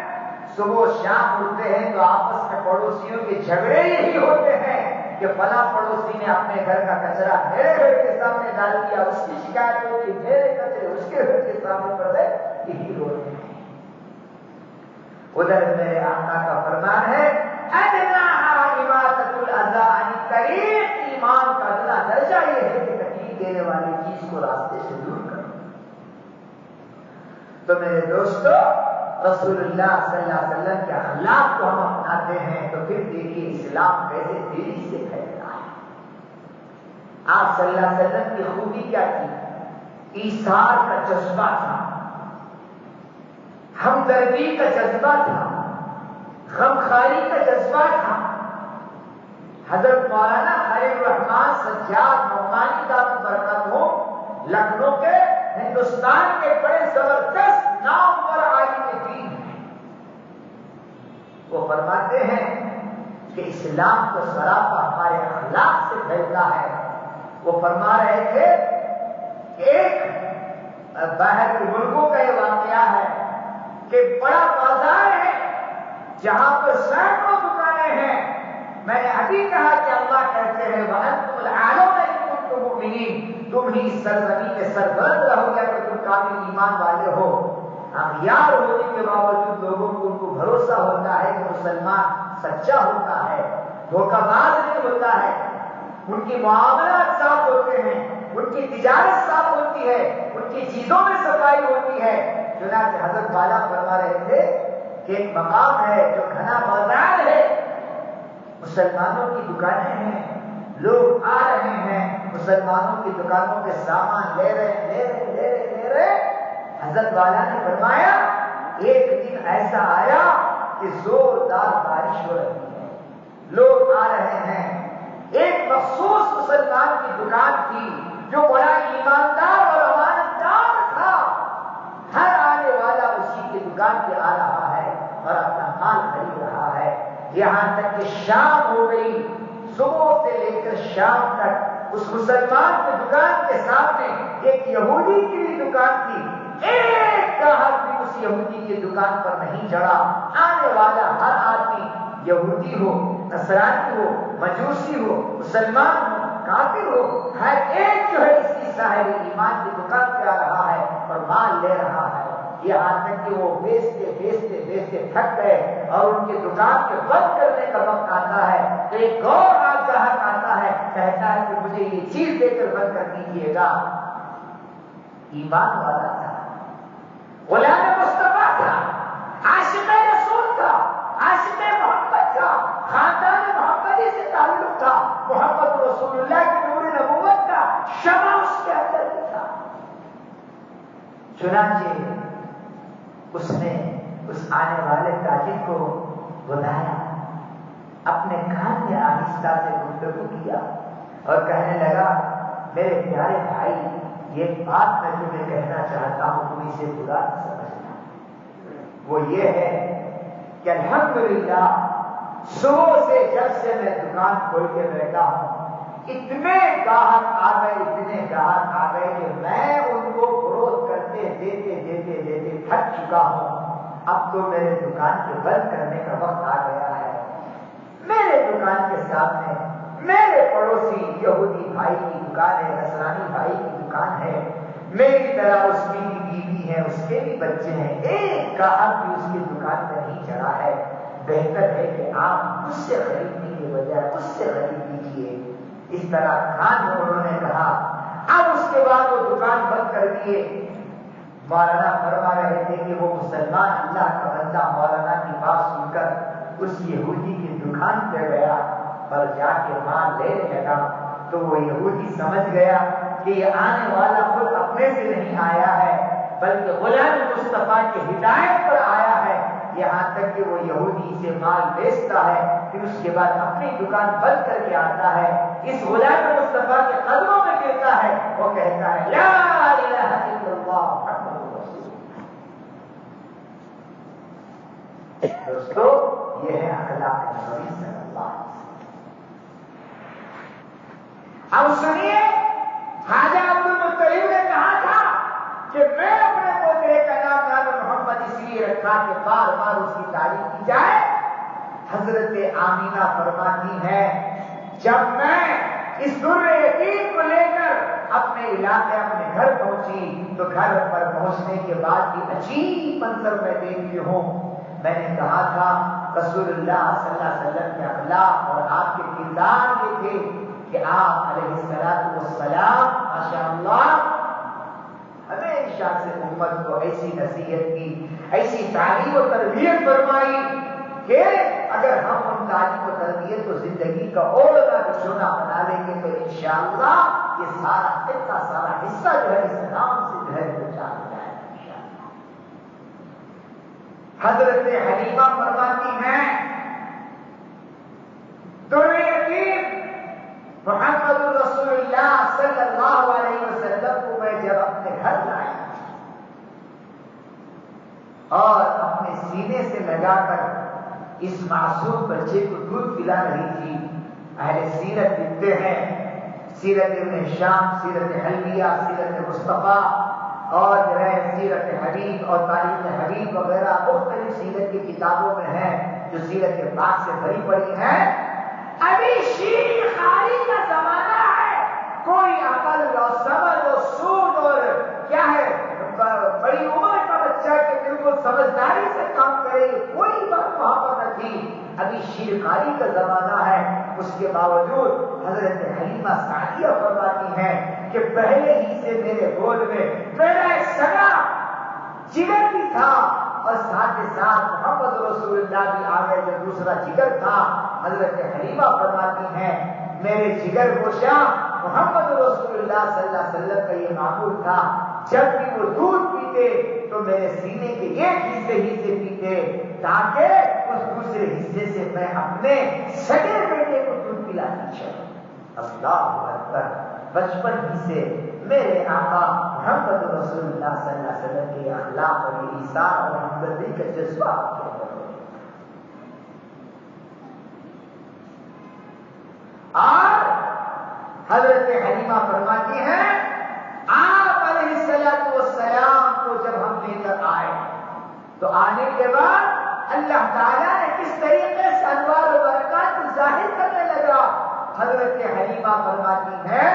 صبح شام اٹھتے ہیں تو آپس میں پڑوسیوں کے جھگڑے یہی ہوتے ہیں کہ فلاں پڑوسی نے اپنے گھر کا کچرا میرے گھر کے سامنے ڈال دیا، اس کی شکایت ہوتی، میرے کچرے اس کے گھر کے سامنے پڑ گئے، یہی ہوتے ہیں۔ ادھر میرے آقا کا فرمان ہے ادناہا اماطۃ الاذى عن الطریق، ایمان کا ادنا درجہ یہ ہے کہ تکلیف دینے والی چیز کو راستے سے دور کرو۔ تو میرے دوستو رسول اللہ صلی اللہ علیہ وسلم کے اخلاق کو ہم اپناتے ہیں تو پھر دیکھیے اسلام کیسے تیزی سے پھیل رہا ہے۔ آپ صلی اللہ علیہ وسلم کی خوبی کیا تھی؟ ایثار کا جذبہ تھا، ہمدردی کا جذبہ تھا، غمخواری کا جذبہ تھا۔ حضرت مولانا خلیل الرحمان سجاد نعمانی دامت برکاتہ لکھنؤ کے ہندوستان کے بڑے زبردست نامور عالم دین ہیں، وہ فرماتے ہیں کہ اسلام کو سراپا ہمارے اخلاق سے پھیلتا ہے۔ وہ فرما رہے تھے کہ ایک باہر کے ملکوں کا یہ واقعہ ہے کہ بڑا بازار ہے جہاں پر سینکڑوں دکانیں ہیں۔ میں نے ابھی کہا کہ اللہ کہتے ہیں وَأَنْتُمُ الْأَعْلَوْنَ إِن كُنتُم مُؤْمِنِينَ، تم ہی سرزمین میں سربلند رہو گے اگر تم کامل ایمان والے ہو۔ اغیار ہونے کے باوجود لوگوں کو ان کو بھروسہ ہوتا ہے کہ مسلمان سچا ہوتا ہے، دھوکہ باز نہیں ہوتا ہے، ان کی معاملات صاف ہوتے ہیں، ان کی تجارت صاف ہوتی ہے، ان کی چیزوں میں صفائی ہوتی ہے۔ چنانچہ حضرت والا فرما رہے تھے کہ ایک مقام ہے جو گھنا بازار ہے، مسلمانوں کی دکانیں ہیں، لوگ آ رہے ہیں، مسلمانوں کی دکانوں پہ سامان لے رہے۔ حضرت والا نے فرمایا ایک دن ایسا آیا کہ زوردار بارش ہو رہی ہے، لوگ آ رہے ہیں، ایک مخصوص مسلمان کی دکان تھی جو بڑا ایماندار اور امانتدار تھا، ہر آنے والا اسی کی دکان پہ آ رہا ہے اور اپنا مال خرید رہا ہے، یہاں تک کہ شام ہو گئی۔ صبح سے لے کر شام تک اس مسلمان کی دکان کے سامنے ایک یہودی کی بھی دکان تھی، ایک گاہک بھی اس یہودی کی دکان پر نہیں چڑھا۔ آنے والا ہر آدمی یہودی ہو، نصرانی ہو، مجوسی ہو، مسلمان ہو، کافر ہو، ہر ایک جو ہے اس کی صاحب ایمان کی دکان پہ آ رہا ہے اور مال لے رہا ہے، یہاں تک کہ وہ بیچتے تھک گئے اور ان کی دکان کے بند کرنے کا وقت آتا ہے تو ایک اور گاہک آتا ہے، کہتا ہے کہ مجھے یہ چیز دے کر بند کر دیجیے گا۔ ایمان والا تھا، غلام مصطفیٰ تھا، عاشق رسول تھا، عاشق محمد تھا، خاندان محمدی سے تعلق تھا، محمد رسول اللہ کی نور نبوت کا شمع اس کے اندر تھا۔ چنانچہ اس نے اس آنے والے تاجر کو بلایا، اپنے کان میں آہستہ سے گفتگو کیا اور کہنے لگا میرے پیارے بھائی، یہ بات میں تمہیں کہنا چاہتا ہوں، تم اسے برا نہ سمجھنا۔ وہ یہ ہے کہ الحمدللہ صبح سے جب سے میں دکان کھول کے بیٹھا ہوں اتنے گاہک آ گئے کہ میں ان کو فروخت کرتے دیتے تھک چکا ہوں، اب تو میرے دکان کے بند کرنے کا وقت آ گیا ہے۔ میرے دکان کے سامنے میرے پڑوسی یہودی بھائی کی دکان ہے، نصرانی بھائی کی دکان ہے، میری طرح اس کی بھی بیوی ہے، اس کے بھی بچے ہیں، ایک گاہک بھی اس کی دکان پہ نہیں چڑھا ہے، بہتر ہے کہ آپ اس سے خریدنے کے بجائے اس سے خرید لیجیے۔ اس طرح کھان میں انہوں نے کہا۔ اب اس کے بعد وہ دکان بند کر دیے۔ مولانا فرما رہے تھے کہ وہ مسلمان اللہ کا بندہ مولانا کی بات سن کر اس یہودی کی دکان پہ گیا اور جا کے مال لینے لگا تو وہ یہودی سمجھ گیا کہ یہ آنے والا خود اپنے سے نہیں آیا ہے بلکہ غلام مصطفیٰ کی ہدایت پر آیا ہے، یہاں تک کہ وہ یہودی سے مال بیچتا ہے، پھر اس کے بعد اپنی دکان بند کر کے آتا ہے، اس غلام مصطفیٰ کے قدموں میں گرتا ہے، وہ کہتا ہے لا الہ الا اللہ محمد رسول اللہ۔ دوستو یہ ہے اخلاق نبی صلی اللہ علیہ وسلم۔ اب سنیے، خواجہ عبدالمطلب نے کہا تھا کہ میں اپنے پوتے کا نام نام محمد اس لیے رکھا کہ بار بار اس کی تعریف کی جائے۔ حضرت آمینہ فرماتی ہے جب میں اس در یتیم کو لے کر اپنے علاقے اپنے گھر پہنچی تو گھر پر پہنچنے کے بعد بھی عجیب منظر میں دیکھتی ہوں۔ میں نے کہا تھا رسول اللہ صلی اللہ علیہ وسلم کے اخلاق اور آپ کے کردار یہ تھے کہ آپ علیہ السلام ماشاء اللہ ہمیشہ سے امت کو ایسی نصیحت کی، ایسی تعلیم و تربیت فرمائی کہ اگر ہم ان تعلیم و تربیت کو زندگی کا اوڑھنا بچھونا بنا لیں گے تو انشاءاللہ یہ سارا خطہ سارا حصہ جو ہے اسلام سے جو ہے وہ چال جائے گا انشاءاللہ۔ حضرت حلیمہ فرماتی ہیں در یتیم محمد رسول اللہ صلی اللہ علیہ وسلم کو میں جب اپنے گھر لایا اور اپنے سینے سے لگا کر اس معصوم بچے کو دودھ پلا رہی تھی، اہل سیرت لکھتے ہیں، سیرت ابن ہشام، سیرت حلبیہ، سیرت مصطفیٰ اور جو ہے سیرت حبیب اور تاریخ حبیب وغیرہ مختلف سیرت کی کتابوں میں ہیں جو سیرت پاک سے بھری پڑی ہیں۔ ابھی شیر خاری کا زمانہ ہے، کوئی عقل اور سمجھ اور سود اور کیا ہے بڑی عمر کا بچہ کہ بالکل سمجھداری سے کام کرے، کوئی بات وہاں پر نہ تھی۔ ابھی شیر خاری کا زمانہ ہے، اس کے باوجود حضرت حلیمہ سعدیہ فرماتی ہیں کہ پہلے ہی سے میرے گود میں میرا ایک سگا جگر بھی تھا اور ساتھ ہی ساتھ محمد رسول اللہ بھی آگے جو دوسرا جگر تھا۔ حضرت حلیمہ فرماتی ہیں میرے جگر گوشا محمد رسول اللہ صلی اللہ علیہ وسلم کا یہ معمول تھا، جب بھی وہ دودھ پیتے تو میرے سینے کے ایک حصے ہی سے پیتے تاکہ اس دوسرے حصے سے میں اپنے سگے بیٹے کو دودھ پلاتی چلوں۔ اللہ اکبر، بچپن ہی سے میرے آقا محمد رسول اللہ صلی اللہ علیہ وسلم کے اخلاق اور ایثار اور ہمدردی کا جذبہ اور حضرت حلیمہ فرماتی ہیں آپ علیہ السلام کو جب ہم لے کر آئے تو آنے کے بعد اللہ تعالیٰ نے کس طریقے سے انوار و برکات ظاہر کرنے لگا۔ حضرت حلیمہ فرماتی ہے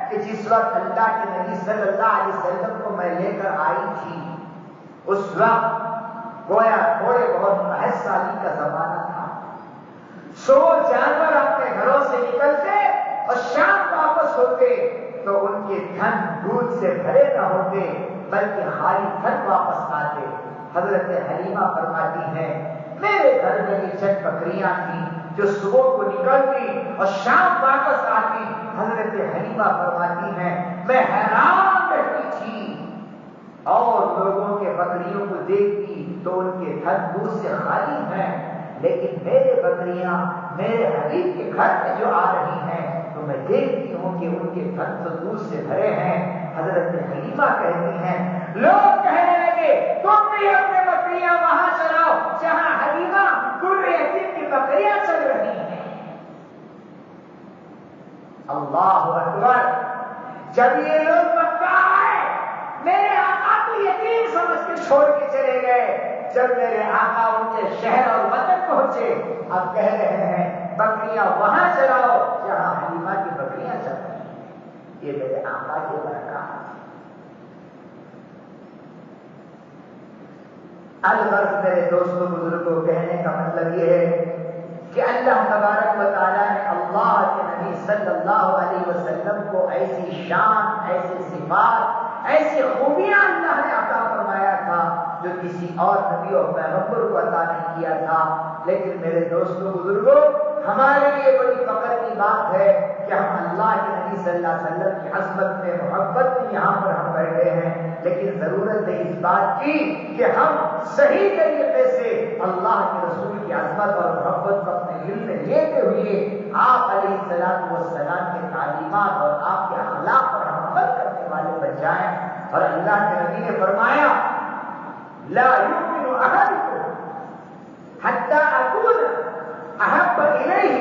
کہ جس وقت اللہ کے نبی صلی اللہ علیہ وسلم کو میں لے کر آئی تھی اس وقت گویا تھوڑے بہت 22 سالی کا زمانہ تھا۔ 100 جانور اپنے گھروں سے نکلتے اور شام واپس ہوتے تو ان کے تھن دودھ سے بھرے نہ ہوتے بلکہ خالی تھن واپس آتے۔ حضرت حلیمہ فرماتی ہیں میرے گھر میں یہ چند بکریاں تھیں جو صبح کو نکلتی اور شام واپس آتی۔ حضرت حلیمہ فرماتی ہیں میں حیران رہتی تھی اور لوگوں کے بکریوں کو دیکھتی تو ان کے تھن دودھ سے خالی ہیں، لیکن میرے بکریاں میرے حبیب کے گھر میں جو آ رہی ہیں تو میں دیکھتی ہوں کہ ان کے تھن تو دودھ سے بھرے ہیں۔ حضرت حلیمہ کہتی ہیں لوگ کہنے لگے تم بھی اپنے بکریاں وہاں چلاؤ جہاں حلیمہ در یتیم کی بکریاں چل رہی ہیں۔ اللہ اکبر، جب یہ لوگ مکہ آئے میرے آقا کو یتیم سمجھ کے چھوڑ کے چلے گئے، جب میرے آقا ان کے شہر اور وطن پہنچے اب کہہ رہے ہیں بکریاں وہاں چلاؤ جہاں حلیمہ کی بکریاں چل رہی ہیں۔ یہ میرے آقا کی برکات۔ الغرض میرے دوستوں بزرگوں کہنے کا مطلب یہ ہے کہ اللہ تبارک و تعالیٰ نے اللہ کے نبی صلی اللہ علیہ وسلم کو ایسی شان، ایسی صفات، ایسی خوبیاں اللہ نے عطا فرمایا تھا جو کسی اور نبی اور پیغمبر کو عطا نہیں کیا تھا۔ لیکن میرے دوستوں بزرگوں ہمارے لیے بڑی فخر کی بات ہے کہ ہم اللہ کے نبی صلی اللہ علیہ وسلم کی عظمت میں محبت میں یہاں پر ہم بیٹھے ہیں، لیکن ضرورت ہے اس بات کی کہ ہم صحیح طریقے سے اللہ کے رسول کی عظمت اور محبت کو اپنے دل میں لیتے ہوئے آپ علیہ السلام کے تعلیمات اور آپ کے اخلاق پر عمل کرنے والے بن جائیں۔ اور اللہ کے نبی نے فرمایا لا يؤمن احدكم حتى اكون احب اليه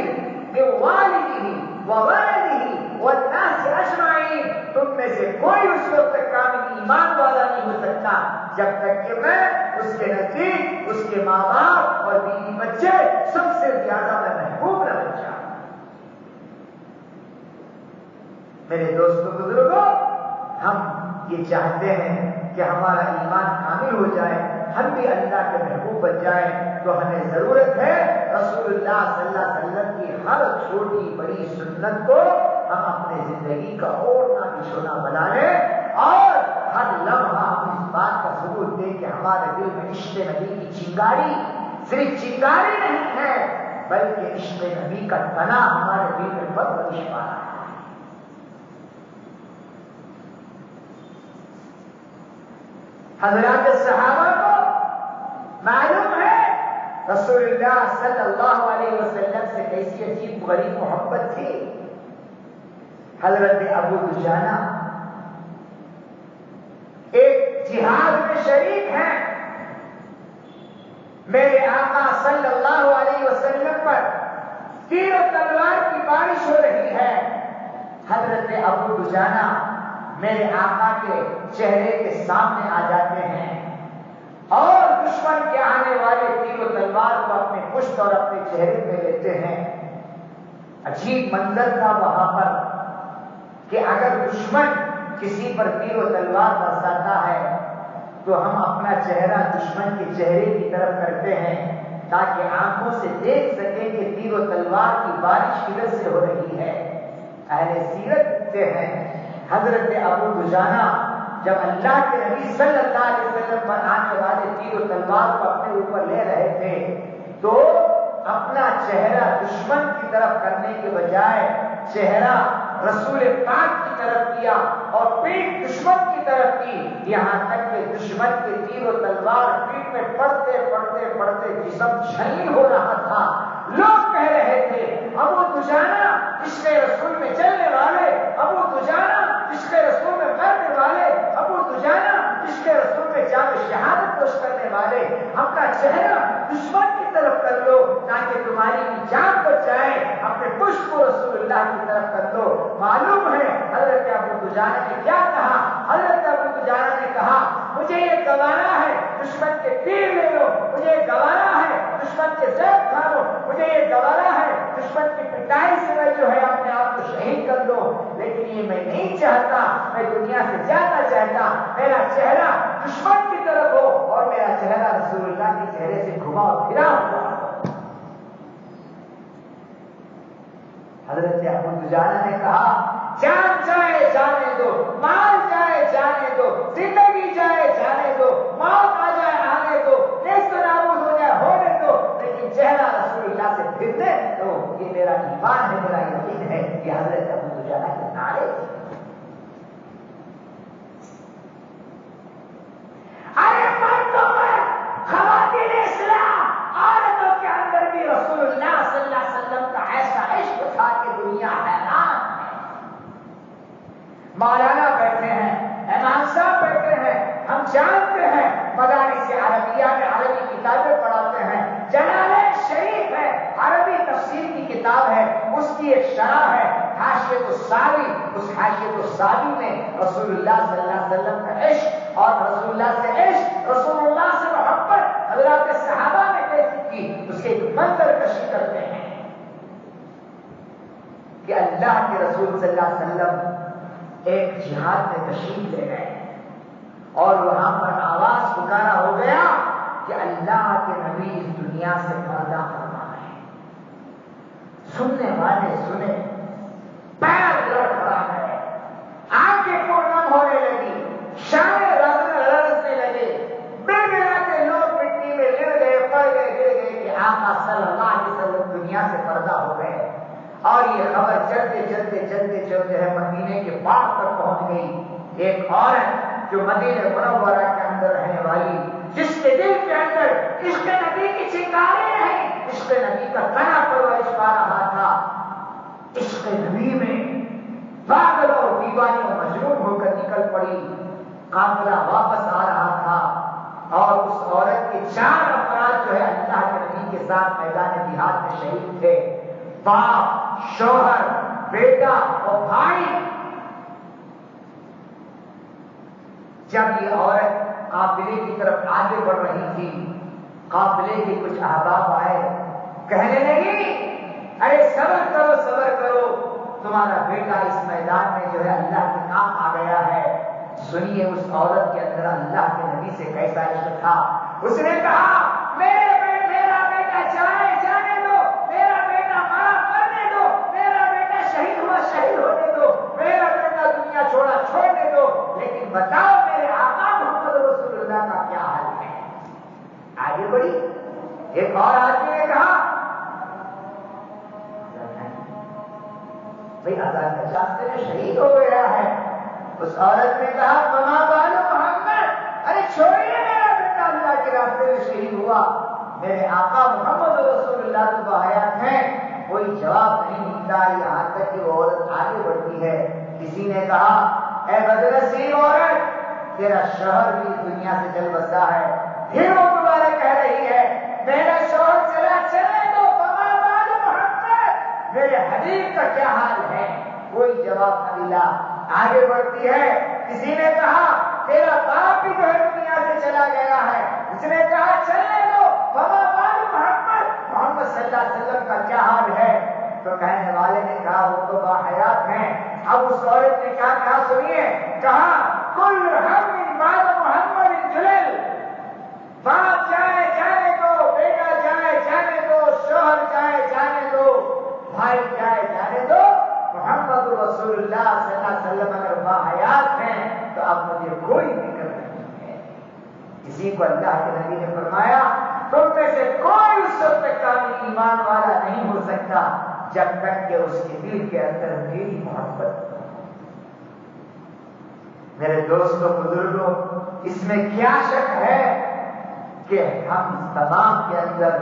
من والده وولده والناس اجمعين، تم میں سے کوئی اس وقت تک کامل ایمان والا نہیں ہو سکتا جب تک کہ میں اس کے نزدیک اس کے ماں باپ اور بیوی بچے سب سے زیادہ میں محبوب نہ بن جاؤں۔ میرے دوستوں بزرگوں ہم یہ چاہتے ہیں کہ ہمارا ایمان کامل ہو جائے، ہم بھی اللہ کے محبوب بن جائیں، تو ہمیں ضرورت ہے رسول اللہ صلی اللہ علیہ وسلم کی ہر چھوٹی بڑی سنت کو ہم اپنے زندگی کا اوڑھنا بچھونا بنا لیں اور ہر لمحہ ہم اس بات کا ثبوت دیں کہ ہمارے دل میں عشق نبی کی چنگاری صرف چنگاری نہیں ہے بلکہ عشق نبی کا تنا ہمارے دل میں پرورش پا رہا ہے۔ حضرات صحابہ کو معلوم ہے رسول اللہ صلی اللہ علیہ وسلم سے کیسی عجیب غریب محبت تھی، حضرت ابو دجانہ ایک جہاد میں شریک ہیں، میرے آقا صلی اللہ علیہ وسلم پر تیر و تلوار کی بارش ہو رہی ہے، حضرت ابو دجانہ میرے آقا کے چہرے کے سامنے آ جاتے ہیں اور دشمن کے آنے والے تیر و تلوار کو اپنے پشت اور اپنے چہرے پہ لیتے ہیں۔ عجیب منظر تھا وہاں پر کہ اگر دشمن کسی پر تیر و تلوار برساتا ہے تو ہم اپنا چہرہ دشمن کے چہرے کی طرف کرتے ہیں تاکہ آنکھوں سے دیکھ سکیں کہ تیر و تلوار کی بارش کدھر سے ہو رہی ہے۔ اہل سیرت لکھتے ہیں حضرت ابو دجانہ جب اللہ کے نبی صلی اللہ علیہ وسلم پر آنے والے تیر و تلوار کو اپنے اوپر لے رہے تھے تو اپنا چہرہ دشمن کی طرف کرنے کے بجائے چہرہ رسول پاک کی طرف کیا اور پیٹ دشمن کی طرف کی، یہاں تک کہ دشمن کے تیر و تلوار پیٹ میں پڑتے پڑتے پڑتے جسم چھلنی ہو رہا تھا۔ لوگ کہہ رہے تھے ابو دجانہ عشق رسول میں چلنے والے، ابو دجانہ عشق رسول میں مرنے والے، ابو دجانہ عشق رسول میں جان شہادت پیش کرنے والے، اپنا چہرہ دشمن کی طرف کر لو تاکہ تمہاری جان بچ جائے، اپنے پشت کو رسول اللہ کی طرف کر لو۔ معلوم ہے حضرت ابو دجانہ نے کیا کہا؟ حضرت ابو دجانہ نے کہا مجھے یہ گوارا ہے دشمن کے تیر لے لو، مجھے یہ گوارا ہے دشمن کے زیب کھا لو، مجھے یہ گوارا ہے دشمن کی پٹائی سے میں جو ہے اپنے آپ کو شہید کر دو، لیکن یہ میں نہیں چاہتا، میں دنیا سے زیادہ چاہتا میرا چہرہ دشمن کی طرف ہو اور میرا چہرہ رسول اللہ کے چہرے سے گھما پھرا ہوا۔ حضرت ابو دجانہ نے کہا جان جائے جانے دو، مال جائے جانے دو، زندگی جائے جانے دو، موت آ جائے آنے دو، نیست و نابود ہو جائے ہونے دو، لیکن چہرہ رسول اللہ سے پھرنے دو۔ یہ میرا ایمان ہے، میرا یقین ہے کہ حضرت ابو دجانہ کے نعرے ارے مردوں میں خواتین اسلام عورتوں کے اندر بھی رسول اللہ صلی اللہ علیہ وسلم کا ایسا عشق تھا کہ دنیا حیران ہے۔ مولانا بیٹھے ہیں، امام صاحب بیٹھے ہیں، ہم جانتے ہیں مدارس عربیہ میں عربی کتابیں پڑھاتے ہیں، جلالین شریف ہے عربی تفسیر کی کتاب ہے، اس کی ایک شرح ہے حاشیۃ الساوی، اس حاشیۃ الساوی میں رسول اللہ صلی اللہ علیہ وسلم کا عشق اور رسول اللہ سے عشق، رسول اللہ سے محبت حضرات صحابہ نے کیسی کی اس کے ایک منظر کشی کرتے ہیں کہ اللہ کے رسول صلی اللہ علیہ وسلم ایک جہاد میں تشریف لے گئے اور وہاں پر آواز پکارا ہو گیا کہ اللہ کے نبی اس دنیا سے پردہ فرما ہے۔ سننے والے سنے، پیر لڑکھڑا گئے، آنکھیں کو نم ہونے لگی، شانے لرزنے لگے، بے گرا کے لوگ مٹی میں گر گئے، پڑ گئے، گر گئے کہ آقا صلی اللہ علیہ وسلم دنیا سے پردہ ہو گئے۔ اور یہ خبر چلتے چلتے چلتے چلتے ہے مدینے کے باغ تک پہنچ گئی۔ ایک عورت جو مدینہ منورہ کے اندر رہنے والی، جس کے دل کے اندر عشق نبی کی چنگاریں ہیں، عشق نبی کا تنا پرورش پا رہا تھا، عشق نبی میں پاگل اور دیوانی اور مجنون ہو کر نکل پڑی۔ قافلہ واپس آ رہا تھا اور اس عورت کے 4 افراد جو ہے اللہ کے نبی کے ساتھ میدان جہاد میں شہید تھے، باپ، شوہر، بیٹا اور بھائی۔ جب یہ عورت قافلے کی طرف آگے بڑھ رہی تھی، قافلے کے کچھ احباب آئے، کہنے لگی ارے صبر کرو صبر کرو، تمہارا بیٹا اس میدان میں جو ہے اللہ کے کام آ گیا ہے۔ سنیے اس عورت کے اندر اللہ کے نبی سے کیسا عشق تھا۔ اس نے کہا میرا بیٹا جائے جانے دو، میرا بیٹا مرا مرنے دو، میرا بیٹا شہید ہوا شہید ہونے دو، میرا بیٹا دنیا چھوڑا چھوڑنے دو، لیکن بتاؤ میرے آقا محمد رسول اللہ کا کیا حال ہے۔ آگے بڑھی، ایک اور آدمی نے کہا بھئی آزاد کے راستے میں شہید ہو گیا ہے۔ اس عورت نے کہا مما بالو محمد، ارے چھوڑیے میرا بیٹا اللہ کے راستے میں شہید ہوا، میرے آقا محمد رسول اللہ تو باحیات ہیں، وہ کوئی جواب نہیں ملتا، یہاں تک کہ وہ عورت آگے بڑھتی ہے۔ کسی نے کہا اے بدنصیب عورت، تیرا شوہر بھی دنیا سے چل بسا ہے۔ پھر وہ دوبارہ کہہ رہی ہے میرا شوہر چلا چلے تو فما بال محمد، میرے حبیب کا کیا حال ہے؟ کوئی جواب نہ ملا، آگے بڑھتی ہے۔ کسی نے کہا تیرا باپ بھی جو ہے دنیا سے چلا گیا ہے۔ اس نے کہا چلنے دو، فما بال محمد، محمد صلی اللہ علیہ وسلم کا کیا حال ہے؟ تو کہنے والے نے کہا وہ تو باحیات ہیں۔ اب اس عورت نے کیا کہا سنیے، کہا کل ہم بعد محمد جلل، باپ جائے جانے دو، بیٹا جائے جانے دو، شوہر جائے جانے دو، بھائی جائے جانے دو، محمد رسول اللہ صلی اللہ علیہ وسلم اگر باحیات ہیں تو اب مجھے کوئی فکر نہیں ہے۔ اسی کو اللہ کے نبی نے فرمایا تم میں سے کوئی اس وقت تک کامل ایمان والا نہیں ہو سکتا جب تک کہ اس کے دل کے اندر میری محبت۔ میرے دوستوں بزرگوں، اس میں کیا شک ہے کہ ہم تمام کے اندر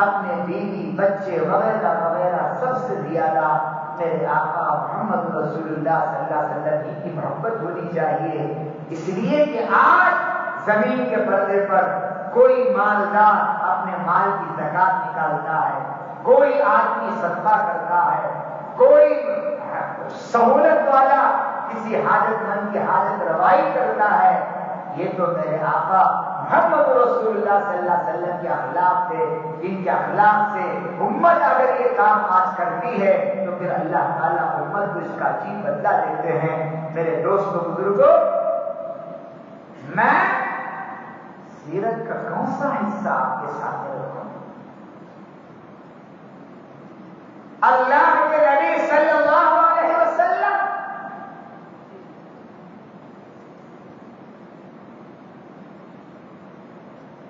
اپنے بیوی بچے وغیرہ وغیرہ سب سے زیادہ میرے آقا محمد رسول اللہ صلی اللہ علیہ وسلم ہی کی محبت ہونی چاہیے۔ اس لیے کہ آج زمین کے پردے پر کوئی مالدار اپنے مال کی زکات نکالتا ہے، کوئی آدمی صدقہ کرتا ہے، کوئی سہولت والا کسی حاجت مند کی حاجت روائی کرتا ہے۔ یہ تو میرے آقا محمد رسول اللہ صلی اللہ علیہ وسلم کے اخلاق تھے، جن کے اخلاق سے امت اگر یہ کام آج کرتی ہے تو پھر اللہ تعالیٰ امت کو اس کا عجیب بدلہ دیتے ہیں۔ میرے دوستوں بزرگوں، میں سیرت کا کون سا حصہ آپ کے سامنے رکھوں؟ اللہ کے نبی صلی اللہ علیہ وسلم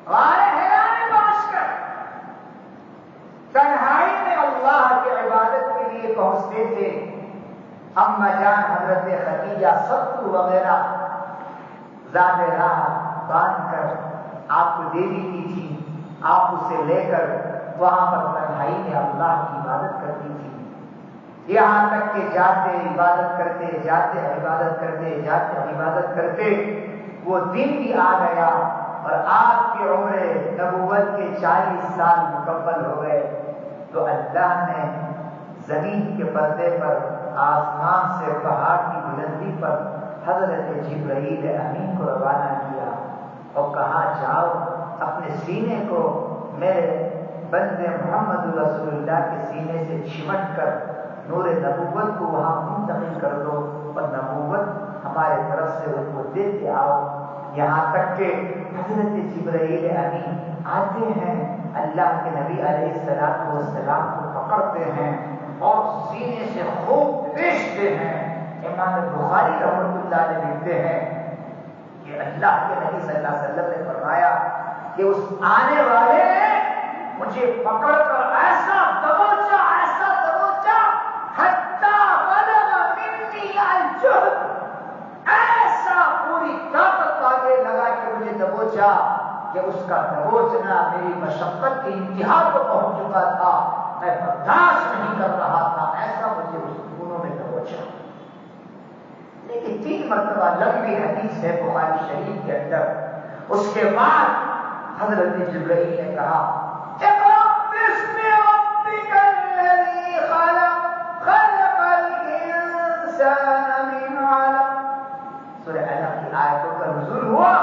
غار حرا میں پہنچ کر تنہائی میں اللہ کی عبادت کے لیے پہنچتے تھے۔ اما جان حضرت خدیجہ ستو وغیرہ ذات راہ باندھ کر آپ کو دے دی تھی، آپ اسے لے کر وہاں پر تنہائی میں اللہ کی عبادت کرتی تھی۔ یہاں تک کہ جاتے عبادت کرتے، جاتے عبادت کرتے، جاتے عبادت کرتے وہ دن بھی آ گیا اور آپ کی عمر نبوت کے 40 سال مکمل ہو گئے تو اللہ نے زمین کے پردے پر آسمان سے پہاڑ کی بلندی پر حضرت جبرائیل امین کو روانہ کیا اور کہا جاؤ اپنے سینے کو میرے بندے محمد رسول اللہ کے سینے سے چمٹ کر نور نبوت کو وہاں منتقل کر دو اور نبوت ہمارے طرف سے ان کو دیتے آؤ۔ یہاں تک کہ حضرت جبرائیل امین آتے ہیں، اللہ کے نبی علیہ السلام کو پکڑتے ہیں اور سینے سے خوب بیچتے ہیں۔ امام بخاری رحمۃ اللہ علیہ لکھتے ہیں کہ اللہ کے نبی صلی اللہ علیہ وسلم نے فرمایا کہ اس آنے والے نے مجھے پکڑ کر ایسا دبوچا حتی بلغ منی الجہد، ایسا پوری طاقت آگے لگا کے مجھے دبوچا کہ اس کا دبوچنا میری مشقت کی انتہا کو پہنچ چکا تھا، میں برداشت نہیں کر رہا تھا، ایسا مجھے اس خونوں میں دبوچا۔ لیکن 3 مرتبہ لمبی حدیث ہے بخاری شریف کے اندر۔ اس کے بعد حضرت جبرائیل نے کہا اقرأ باسم ربک الذی خلق الانسان من علق۔ سورہ علق کی آیتوں کا نزول ہوا۔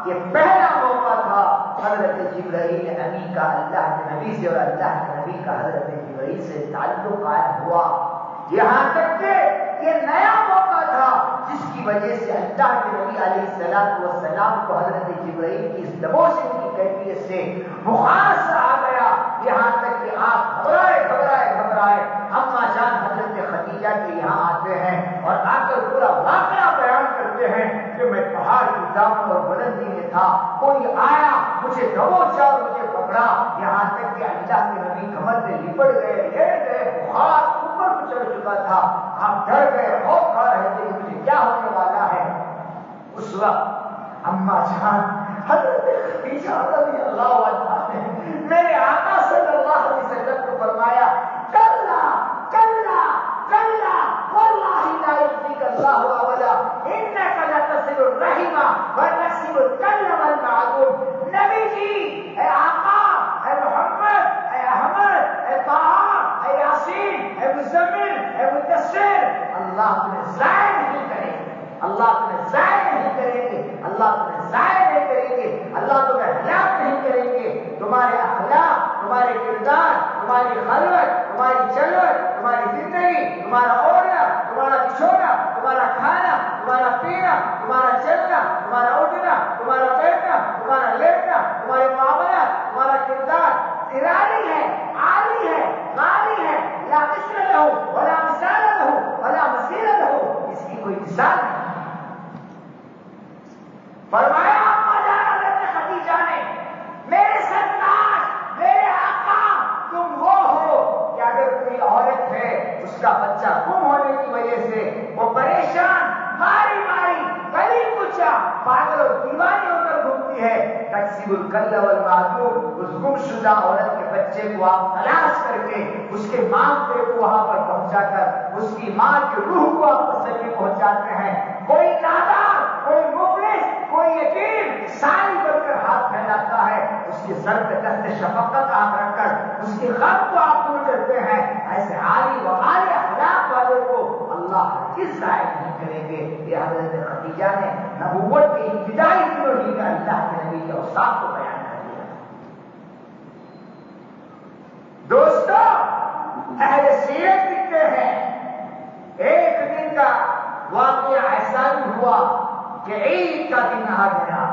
یہ پہلا موقع تھا حضرت جبرائیل امین کا اللہ کے نبی سے اور اللہ کے نبی کا حضرت جبرائیل سے تعلق قائم ہوا۔ یہاں تک کہ یہ نیا موقع تھا جس کی وجہ سے اللہ کے نبی علیہ السلام کو حضرت جبرائیل کی اس دبوچنے کی کیفیت سے بخار سا آ گیا، یہاں تک کہ آپ گھبرائے اما جان حضرت خدیجہ کے یہاں آتے ہیں اور آ کر پورا واقعہ بیان کرتے ہیں کہ میں پہاڑ کی دامن اور بلندی میں تھا، کوئی آیا مجھے دبوچا اور مجھے پکڑا، یہاں تک کہ اللہ کے نبی کمر میں لپٹ گئے، لیٹ گئے، بخار اوپر کو چڑھ چکا تھا، آپ ڈر گئے، خوف کھا رہے تھے کہ مجھے کیا ہونے والا ہے۔ اس وقت اما جان حضرت خدیجہ رضی اللہ عنہا نے میرے آقا صلی اللہ علیہ وسلم کو فرمایا کلا طه، اے یاسین، اے مزمل، اے مدثر، اللہ تمہیں ضائع نہیں کریں گے، اللہ تمہیں ضائع نہیں کریں گے، اللہ تمہیں ضائع نہیں کریں گے، اللہ تمہیں ہلاک نہیں کریں گے۔ تمہارے اخلاق، تمہارے کردار، تمہاری خلوت، تمہاری چلوت، تمہاری زندگی، تمہارا اوڑھنا، تمہارا بچھونا، تمہارا کھانا، تمہارا پینا، تمہارا چلنا، تمہارا اٹھنا، تمہارا بیٹھنا، تمہارا لیٹنا، تمہارے معاملات، تمہارا کردار ارادی ہے، عالی ہے، غالی ہے، لا قسم لہو ولا مثال لہو ولا مثیل لہو، اس کی کوئی مثال نہیں۔ فرمایا اما جان حضرت خدیجہ نے، میرے سرتاج، میرے آقا، تم وہ ہو کہ اگر کوئی عورت ہے اس کا بچہ گم ہونے کی وجہ سے وہ پریشان، ماری ماری، گلی کچا، پاگل اور دیوانی ہو کر گھومتی ہے، تکسب الکل والمعدوم، اس گم شدہ عورت کے بچے کو آپ تلاش کر کے اس کے مانگتے کو وہاں پر پہنچا کر اس کی ماں کی روح کو آپ تسلی پہنچاتے ہیں۔ کوئی نادار، کوئی مفلس، کوئی یتیم ساری بن کر ہاتھ پھیلاتا ہے، اس کے سر پہ دست شفقت آپ رکھ کر اس کے غم کو آپ دور کرتے ہیں، ایسے عالی و عالی اخلاق والے کو اللہ کس ضائع نہیں کریں گے۔ یہ حضرت خدیجہ نے نبوت کے ابتدائی دنوں ہی میں اللہ کے نبی کے اوصاف کو بیان کر دیا۔ دوستو، اہل سیرت لکھتے ہیں ایک دن کا واقعہ ایسا بھی ہوا کہ عید کا دن آ گیا،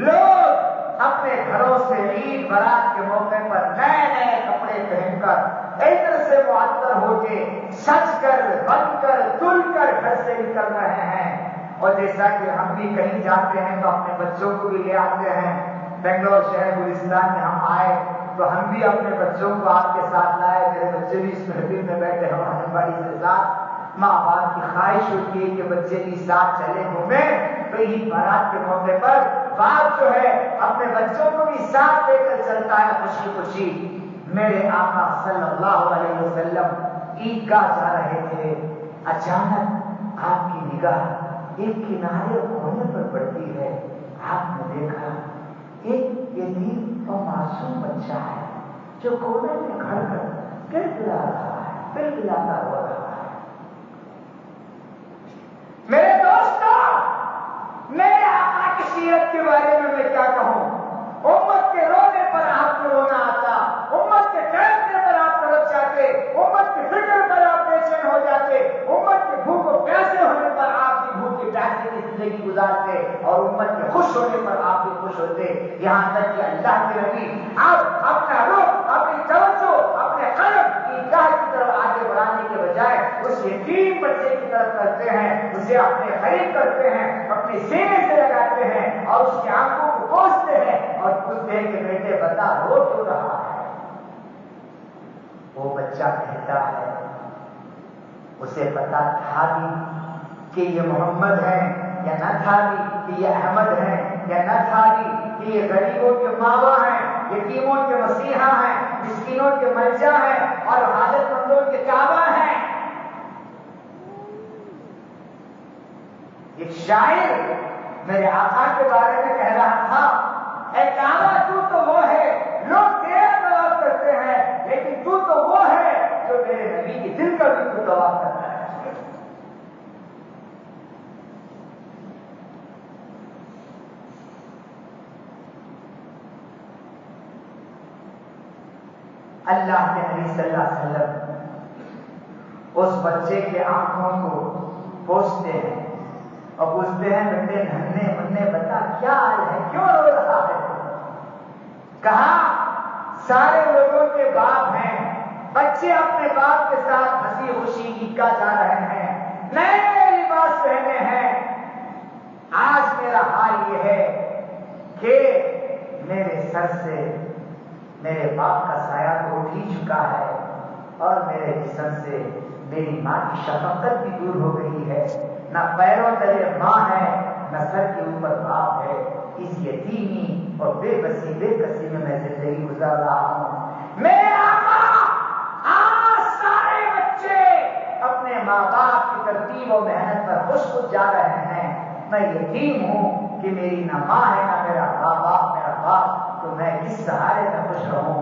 لوگ اپنے گھروں سے عید برات کے موقع پر نئے نئے کپڑے پہن کر عطر سے معطر ہو کے سج کر بن کر دھل کر گھر سے نکل رہے ہیں۔ اور جیسا کہ ہم بھی کہیں جاتے ہیں تو اپنے بچوں کو بھی لے آتے ہیں، بنگلور شہر گلستان میں ہم آئے تو ہم بھی اپنے بچوں کو آپ کے ساتھ لائے، میرے بچے بھی اس محفل میں بیٹھے ہم آنگن باڑی کے ساتھ۔ ماں باپ کی خواہش ہوتی ہے کہ بچے بھی ساتھ چلے گھومیں، تو عید بارات کے موقع پر باپ جو ہے اپنے بچوں کو بھی ساتھ لے کر چلتا ہے خوشی خوشی۔ میرے آقا صلی اللہ علیہ وسلم عیدگاہ جا رہے تھے، اچانک آپ کی نگاہ ایک کنارے کونے پر پڑتی ہے۔ آپ نے دیکھا ایک یتیم اور معصوم بچہ ہے جو کونے میں کھڑ کر گڑگڑا رہا ہے، گڑگڑاتا ہوا رہا ہے۔ میرے دوستوں، میرے آقا کی سیرت کے بارے میں کیا کہوں؟ امت کے رونے پر آپ کو رونا آتا، امت کے تڑپنے پر آپ تڑپ جاتے، امت کی فکر پر آپ بے چین ہو جاتے، امت کے بھوک و پیاسے ہونے پر آپ کی بھوک کی پیاسے کی زندگی گزارتے، اور امت کے خوش ہونے پر آپ بھی خوش ہوتے۔ یہاں تک کہ اللہ کے نبی آپ اپنا رخ، اپنی توجہ، اپنے قلب عیدگاہ کی طرف آگے بڑھانے کے بجائے اس یتیم بچے کی طرف کرتے ہیں، اسے اپنے قریب کرتے ہیں، اپنے سینے سے لگاتے ہیں اور اس کی آنکھوں کو پوچھتے ہیں اور پوچھتے ہیں کہ بیٹے بتا رو کیوں رہا ہے؟ وہ بچہ کہتا ہے اسے پتا تھا بھی کہ یہ محمد ہے یا نہ تھا بھی کہ یہ احمد ہے یا نہ تھا بھی کہ یہ غریبوں کے ماوا ہیں، یتیموں کے مسیحا ہیں، مسکینوں کے ملجا ہیں اور حاجت مندوں کے کعبہ ہیں۔ ایک شاعر میرے آقا کے بارے میں کہہ رہا تھا، اے کعبہ تو وہ ہے لوگ تیرا طواف کرتے ہیں، لیکن تو وہ ہے جو میرے نبی کے دل کا بھی تو طواف کرتا ہے۔ اللہ کے نبی صلی اللہ علیہ وسلم اس بچے کے آنکھوں کو پوچھتے ہیں اور پوچھتے ہیں بیٹے ننھے منھے بتا کیا حال ہے، کیوں رو رہا ہے؟ کہا سارے لوگوں کے باپ ہیں، بچے اپنے باپ کے ساتھ ہنسی خوشی عیدگاہ جا رہے ہیں، نئے نئے لباس پہنے ہیں، آج میرا حال یہ ہے کہ میرے سر سے میرے باپ کا سایہ تو اٹھ ہی چکا ہے اور میرے جسم سے میری ماں کی شفقت بھی دور ہو گئی ہے، نہ پیروں تلے ماں ہے نہ سر کے اوپر باپ ہے۔ اس یتیمی اور بے بسی بے کسی میں زندگی گزار رہا ہوں۔ میرے آقا آج سارے بچے اپنے ماں باپ کی ترتیب و محنت پر خوش خود جا رہے ہیں، میں یتیم ہوں کہ میری نہ ماں ہے نہ میرا باپ، میرا باپ، تو میں کس سہارے میں خوش رہوں؟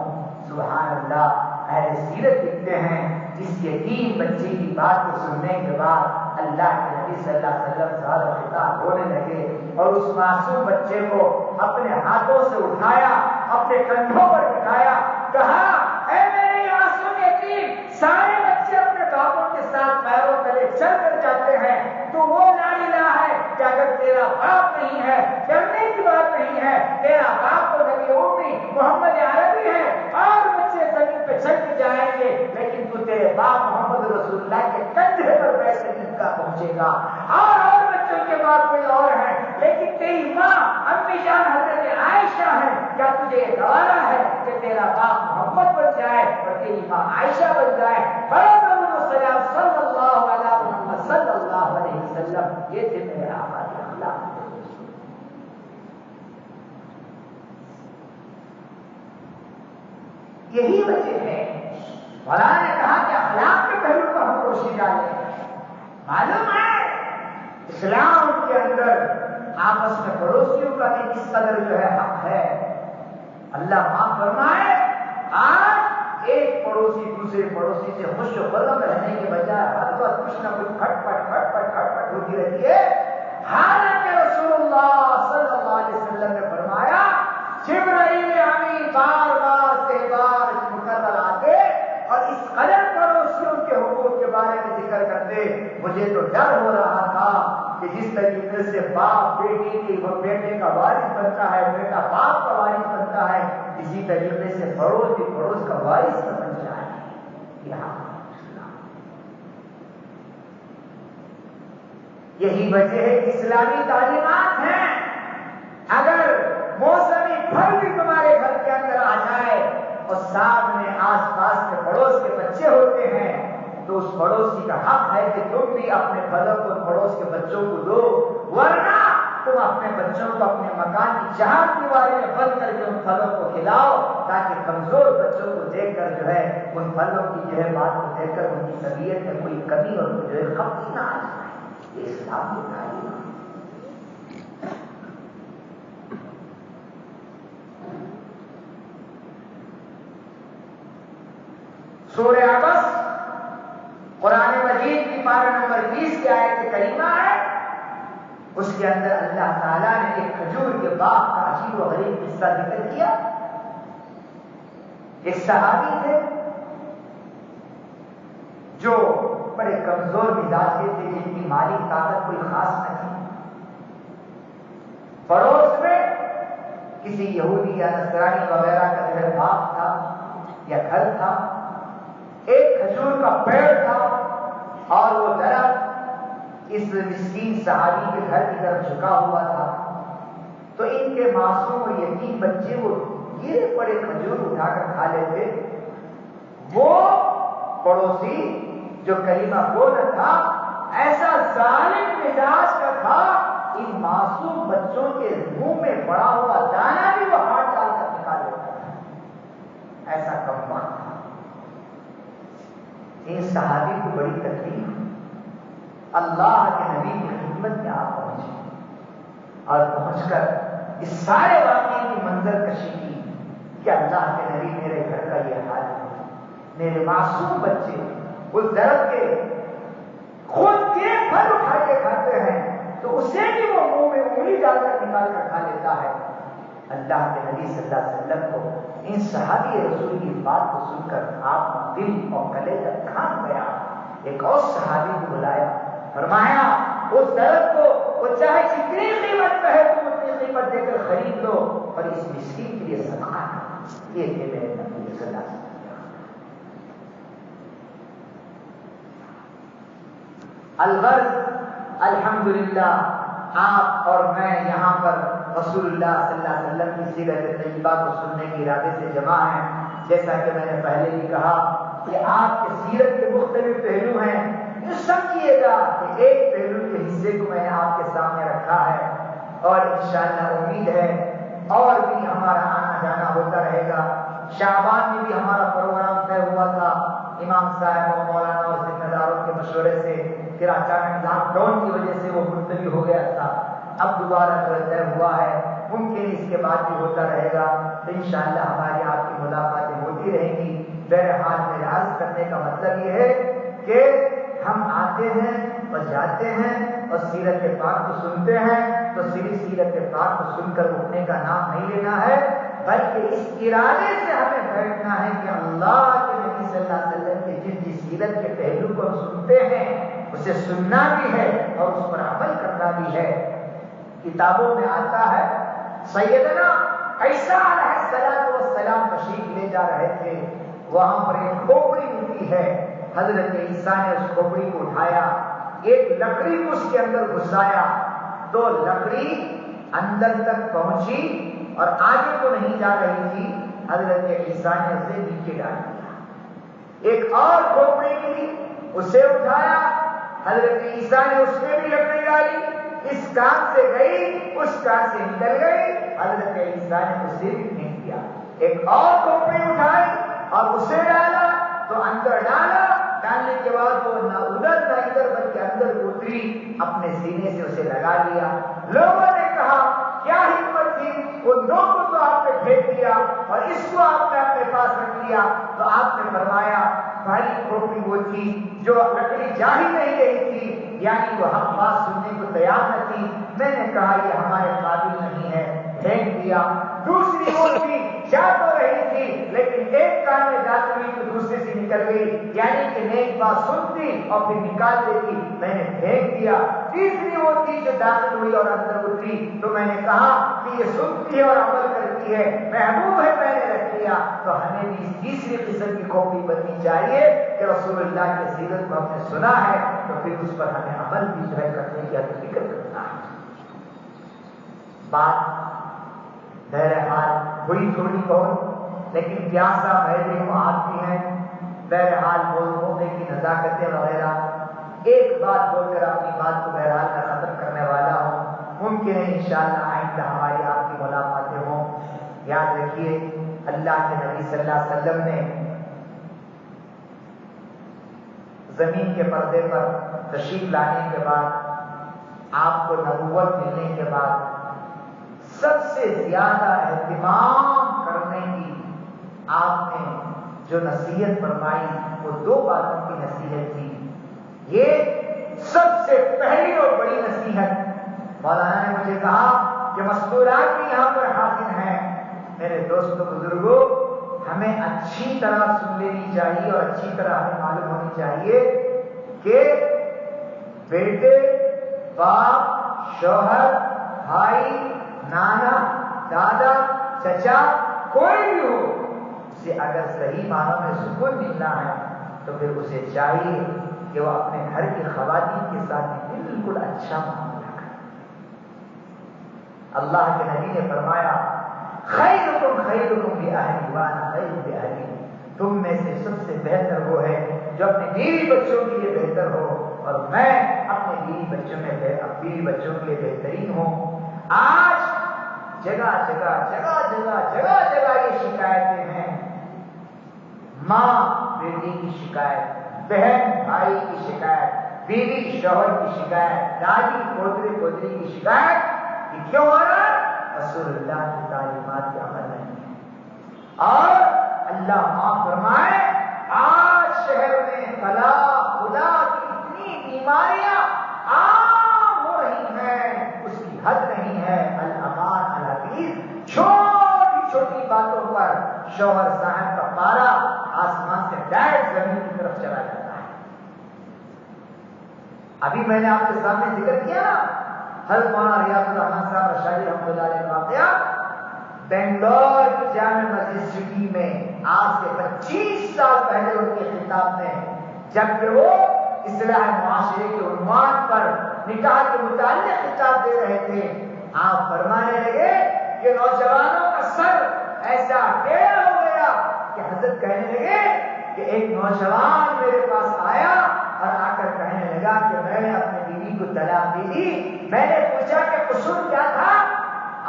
سبحان اللہ۔ اہل اہل سیرت لکھتے ہیں اس یتیم بچے کی بات کو سننے کے بعد اللہ کے نبی صلی اللہ علیہ وسلم زار و خطاب ہونے لگے اور اس معصوم بچے کو اپنے ہاتھوں سے اٹھایا، اپنے کندھوں پر بٹھایا، کہا اے میرے معصوم یتیم، سارے بچے اپنے باپوں کے ساتھ پیروں تلے چل کر جاتے ہیں، تو وہ لا الہ ہے کہ اگر تیرا باپ نہیں ہے، ڈرنے کی بات نہیں ہے، تیرا باپ تو نبی امی محمد عربی ہے اور بچے زمین پہ چل کے جائیں گے، لیکن تو تیرے باپ محمد رسول اللہ کے کندھے پر بیٹھ کے جس کا پہنچے گا، اور بچوں کے بعد کوئی اور ہے، لیکن تیری ماں امی جان حضرت عائشہ ہے، کیا تجھے یہ گوارا ہے کہ تیرا باپ محمد بن جائے اور تیری ماں عائشہ بن جائے؟ السلام صلی اللہ علیہ محمد صلی اللہ علیہ وسلم، یہ تھے میرے آقا کے اخلاق۔ یہی وجہ ہے مولانا نے کہا کہ اخلاق کے پہلو پر ہم روشنی ڈالیں۔ معلوم ہے اسلام کے اندر آپس میں پڑوسیوں کا بھی کس قدر جو ہے حق ہے۔ اللہ معاف فرمائے، آج ایک پڑوسی دوسرے پڑوسی سے خوش و خرم رہنے کے بجائے ہر وقت کچھ نہ کچھ کھٹ پٹ ہوتی رہتی ہے، حالانکہ رسول اللہ صلی اللہ علیہ وسلم نے فرمایا جبرائیل امین بار بار تہوار مقرر آتے اور اس قدر پڑوسیوں کے حقوق کے بارے میں ذکر کرتے، مجھے تو ڈر ہو رہا تھا کہ جس طریقے سے باپ بیٹے کا وارث بنتا ہے، بیٹا باپ کا وارث بنتا ہے، اسی طریقے سے پڑوس بھی پڑوس کا وارث نہ بن جائے۔ یہی وجہ ہے اسلامی تعلیمات ہیں، اگر موسمی پھل بھی تمہارے گھر کے اندر آ جائے اور سامنے آس پاس کے پڑوس کے بچے ہوتے ہیں تو اس پڑوسی کا حق ہے کہ تم بھی اپنے پھلوں کو پڑوس کے بچوں کو دو، ورنہ تم اپنے بچوں کو اپنے مکان کی چار دیواری میں بند کر کے ان پھلوں کو کھلاؤ تاکہ کمزور بچوں کو دیکھ کر جو ہے ان پھلوں کی جو ہے بات کو دیکھ کر ان کی طبیعت میں کوئی کمی اور جو ہے خفتی نہ آ جائے۔ یہ اسلام کی تعلیم ہے۔ سورہ عبس قرآن مجید کی پارہ نمبر 20 کی آیت کریمہ ہے، اس کے اندر اللہ تعالیٰ نے ایک کھجور کے باغ کا عجیب و غریب قصہ ذکر کیا۔ ایک صحابی تھے جو بڑے کمزور مزاج کے تھے، جن کی مالی طاقت کوئی خاص نہ تھی۔ پڑوس میں کسی یہودی یا نصرانی وغیرہ کا جو ہے باغ تھا یا گھر تھا، ایک کھجور کا پیڑ تھا اور وہ درخت اس مسکین صحابی کے گھر کی طرف جھکا ہوا تھا، تو ان کے معصوم اور یتیم بچے وہ گرے پڑے کھجور اٹھا کر کھا لیتے۔ وہ پڑوسی جو کلمہ گو تھا، ایسا ظالم مزاج کا تھا، ان معصوم بچوں کے منہ میں پڑا ہوا دانا بھی وہ ہاتھ ڈال کر نکال لیتا تھا، ایسا کمبخت تھا۔ ان صحابی کو بڑی تکلیف، اللہ کے نبی کی خدمت میں آپ پہنچے اور پہنچ کر اس سارے واقعے کی منظر کشی کی کہ اللہ کے نبی میرے گھر کا یہ حال ہے، میرے معصوم بچے اس درخت کے خود کے پھل اٹھا کے کھاتے ہیں تو اسے بھی وہ منہ میں انگلی ڈال کر نکال کر کھا لیتا ہے۔ اللہ کے نبی صلی اللہ علیہ وسلم کو ان صحابی رسول کی بات کو سن کر آپ دل اور کلیجہ کھان گیا۔ ایک اور صحابی کو بلایا، فرمایا اس درخت کو وہ چاہے جتنی قیمت پہ ہے تم اتنی قیمت دے کر خرید لو اور اس مسکین کے لیے صدقہ کرو۔ یہ تھے میرے نبی صلی اللہ علیہ وسلم۔ الغرض الحمدللہ آپ اور میں یہاں پر رسول اللہ صلی اللہ علیہ وسلم کی سیرت طیبہ کو سننے کے ارادے سے جمع ہیں۔ جیسا کہ میں نے پہلے بھی کہا کہ آپ کی سیرت کے مختلف پہلو ہیں، یہ سمجھیے گا کہ ایک پہلو کے حصے کو میں نے آپ کے سامنے رکھا ہے اور انشاءاللہ امید ہے اور بھی ہمارا آنا جانا ہوتا رہے گا۔ شعبان میں بھی ہمارا پروگرام طے ہوا تھا، امام صاحب اور مولانا اور ذمہ داروں کے مشورے سے، پھر اچانک لاک ڈاؤن کی وجہ سے وہ ملتوی ہو گیا تھا، اب دوبارہ جو طے ہوا ہے، ممکن اس کے بعد بھی ہوتا رہے گا۔ تو انشاءاللہ ہماری آپ کی ملاقاتیں ہوتی رہیں گی۔ بہرحال میرے عرض کرنے کا مطلب یہ ہے کہ ہم آتے ہیں اور جاتے ہیں اور سیرت پاک کو سنتے ہیں تو صرف سیرت پاک کو سن کر اٹھنے کا نام نہیں لینا ہے، بلکہ اس ارادے سے ہمیں بیٹھنا ہے کہ اللہ کے نبی صلی اللہ علیہ وسلم کی جس سیرت کے پہلو کو ہم سنتے ہیں اسے سننا بھی ہے اور اس پر عمل کرنا بھی ہے۔ کتابوں میں آتا ہے سیدنا عیسیٰ علیہ السلام تشریف لے جا رہے تھے، وہاں پر ایک کھوپڑی ملتی ہے، حضرت عیسیٰ نے اس کھوپڑی کو اٹھایا، ایک لکڑی کو اس کے اندر گھسایا تو لکڑی اندر تک پہنچی اور آگے کو نہیں جا رہی تھی، حضرت عیسیٰ نے اسے نیچے ڈال دیا۔ ایک اور کھوپڑی ملی، اسے اٹھایا، حضرت عیسیٰ نے اس میں بھی لکڑی ڈالی، اس کان سے گئی اس کان سے نکل گئی، حضرت عیسیٰ نے اسے بھی پھینک دیا۔ ایک اور کھوپڑی اٹھائی اور اسے ڈالا تو اندر ڈالا، ڈالنے کے بعد وہ نہ ادھر نہ ادھر بلکہ اندر اتری، اپنے سینے سے اسے لگا لیا۔ لوگوں نے کہا کیا حکمت تھی، ان دو کو تو آپ نے پھینک دیا اور اس کو آپ نے اپنے پاس رکھ لیا، تو آپ نے فرمایا پہلی کھوپڑی وہ تھی جو لکڑی جا ہی نہیں رہی تھی، یعنی وہ حق بات سننے کو تیار نہ تھی، میں نے کہا یہ ہمارے قابل نہیں ہے، پھینک دیا۔ دوسری وہ تھی جا تو رہی تھی لیکن ایک کان میں جاتی ہوئی تو دوسرے سے نکل گئی، یعنی کہ نیک بات سنتی اور پھر نکال دیتی، میں نے پھینک دیا۔ تیسری وہ تھی جو داخل ہوئی اور اندر اتری، تو میں نے کہا کہ یہ سنتی ہے اور عمل کرتی ہے، محبوب ہے، میں نے رکھ لیا۔ تو ہمیں بھی اس تیسری قسم کی کھوپڑی بننی چاہیے کہ رسول اللہ کی سیرت کو ہم نے سنا ہے تو پھر اس پر ہمیں عمل بھی جو ہے کرنے کی فکر کرنا ہے۔ بات بہرحال ہوئی تھوڑی بہت، لیکن پیاسا محروم آدمی ہے، بہرحال بولنے کی نزاکتیں وغیرہ، ایک بات بول کر اپنی بات کو بہرحال میں ختم کرنے والا ہوں، ممکن ہے انشاءاللہ آئندہ ہماری آپ کی ملاقاتیں ہوں۔ یاد رکھیے اللہ کے نبی صلی اللہ علیہ وسلم نے زمین کے پردے پر تشریف لانے کے بعد، آپ کو نبوت ملنے کے بعد سب سے زیادہ اہتمام کرنے کی آپ نے جو نصیحت فرمائی وہ دو باتوں کی نصیحت تھی۔ یہ سب سے پہلی اور بڑی نصیحت مولانا نے مجھے کہا کہ مستورات بھی یہاں پر حاضر ہیں، میرے دوستوں بزرگوں، ہمیں اچھی طرح سن لینی چاہیے اور اچھی طرح ہمیں معلوم ہونی چاہیے کہ بیٹے، باپ، شوہر، بھائی، نانا، دادا، چچا، کوئی بھی ہو، اسے اگر صحیح معنوں میں سکون ملنا ہے تو پھر اسے چاہیے کہ وہ اپنے گھر کی خواتین کے ساتھ بالکل اچھا معاملہ کرے۔ اللہ کے نبی نے فرمایا خیرکم خیرکم لأہلی وانا خیر لأہلی، تم میں سے سب سے بہتر وہ ہے جو اپنے بیوی بچوں کے لیے بہتر ہو اور میں اپنے بیوی بچوں کے لیے بہترین ہوں۔ آج جگہ جگہ یہ شکایتیں ہیں، ماں بیٹی کی شکایت، بہن بھائی کی شکایت، بیوی شوہر کی شکایت، دادی پوتری کی شکایت، یہ کیوں ہو رہا ہے؟ رسول اللہ کی تعلیمات کا عمل نہیں ہے۔ اور اللہ معاف فرمائے آج شہر میں خلا خدا کی اتنی بیماریاں عام ہو رہی ہیں، اس کی حد نہیں ہے۔ الامان الحدیث، چھوٹی چھوٹی باتوں پر شوہر صاحب کا پارا آسمان سے ڈائریکٹ زمین کی طرف چلا جاتا ہے۔ ابھی میں نے آپ کے سامنے ذکر کیا حضرت مولانا ریاض الرحمان صاحب رشادی رحمۃ اللہ علیہ واقعہ، بنگلور کی جامع مسجد سٹی میں آج سے 25 سال پہلے ان کے خطاب میں، جبکہ وہ اصلاح معاشرے کے عنوان پر نکاح کے متعلق خطاب دے رہے تھے، آپ فرمانے لگے کہ نوجوانوں کا سر ایسا ٹیڑھا ہو گیا کہ حضرت کہنے لگے کہ ایک نوجوان میرے پاس آیا اور آ کر کہنے لگا کہ میں نے اپنی بیوی کو طلاق دے دی۔ میں نے پوچھا کہ قصور کیا تھا؟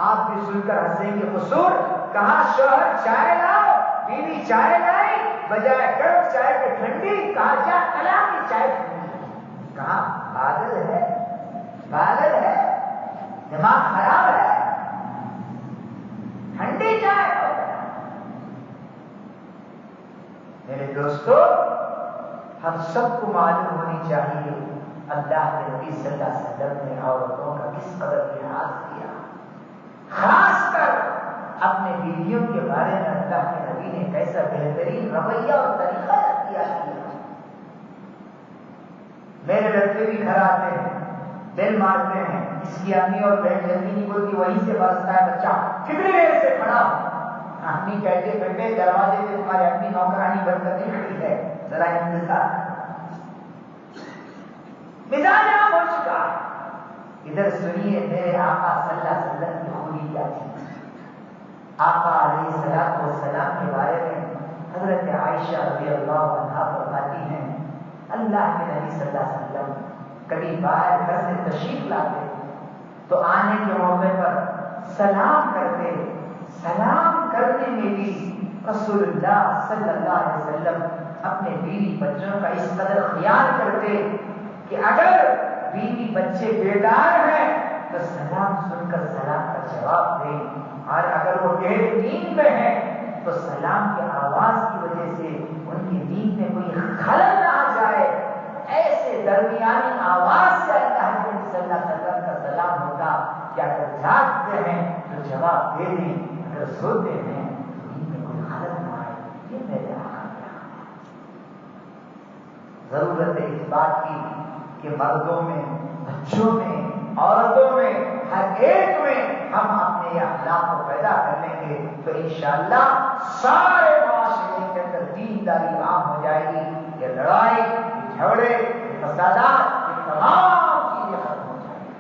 آپ بھی سن کر ہنسیں گے قصور، کہا شوہر چائے لاؤ، بیوی چائے لائی، بجائے گرم چائے کے ٹھنڈی، کہا جا طلاق کی چائے ٹھنڈی۔ کہا پاگل ہے، دماغ خراب ہے، ٹھنڈی چائے۔ میرے دوستو، ہم سب کو معلوم ہونی چاہیے اللہ کے نبی صلی اللہ علیہ وسلم نے عورتوں کا کس قدر لحاظ کیا، خاص کر اپنے بیویوں کے بارے میں اللہ کے نبی نے کیسا بہترین رویہ اور طریقہ اختیار کیا۔ میرے لڑکے بھی گھر آتے ہیں، دل مارتے ہیں، اس کی امی اور بہن جلدی نہیں بولتی، وہیں سے برستا ہے بچہ، کتنی دیر سے کھڑا ہو؟ امی کہتے بیٹے دروازے سے تمہاری اپنی نوکرانی بند کرنے کھڑی ہے، ذرا انتظار۔ مزاج عام ہو چکا ہے۔ ادھر سنیے میرے آقا صلی اللہ علیہ وسلم کی خوبی کیا تھی۔ آقا علیہ الصلوۃ والسلام کے بارے میں حضرت عائشہ رضی اللہ عنہا فرماتی ہیں، اللہ کے نبی صلی اللہ علیہ وسلم کبھی باہر گھر سے تشریف لاتے تو آنے کے موقع پر سلام کرتے، سلام کرنے میں بھی رسول اللہ صلی اللہ علیہ وسلم اپنے بیوی بچوں کا اس قدر خیال کرتے کہ اگر بیوی بچے بیدار ہیں تو سلام سن کر سلام کا جواب دیں، اور اگر وہ گہری نیند میں ہیں تو سلام کی آواز کی وجہ سے ان کی نیند میں کوئی خلل نہ آ جائے، ایسے درمیانی آواز سے اللہ کے نبی صلی اللہ علیہ وسلم کا سلام ہوگا کہ اگر جاگتے ہیں تو جواب دے دیں، اگر سوتے ہیں تو نیند میں کوئی خلل نہ آئے۔ یہ میرے آقا کیا ضرورت ہے اس بات کی کہ مردوں میں، بچوں میں، عورتوں میں، ہر ایک میں ہم اپنے یہ اخلاق کو پیدا کر لیں گے تو انشاءاللہ سارے معاشرے کے اندر دینداری عام ہو جائے گی۔ یہ لڑائی، یہ جھگڑے، یہ فسادات، یہ تمام چیزیں ختم ہو جائیں گی۔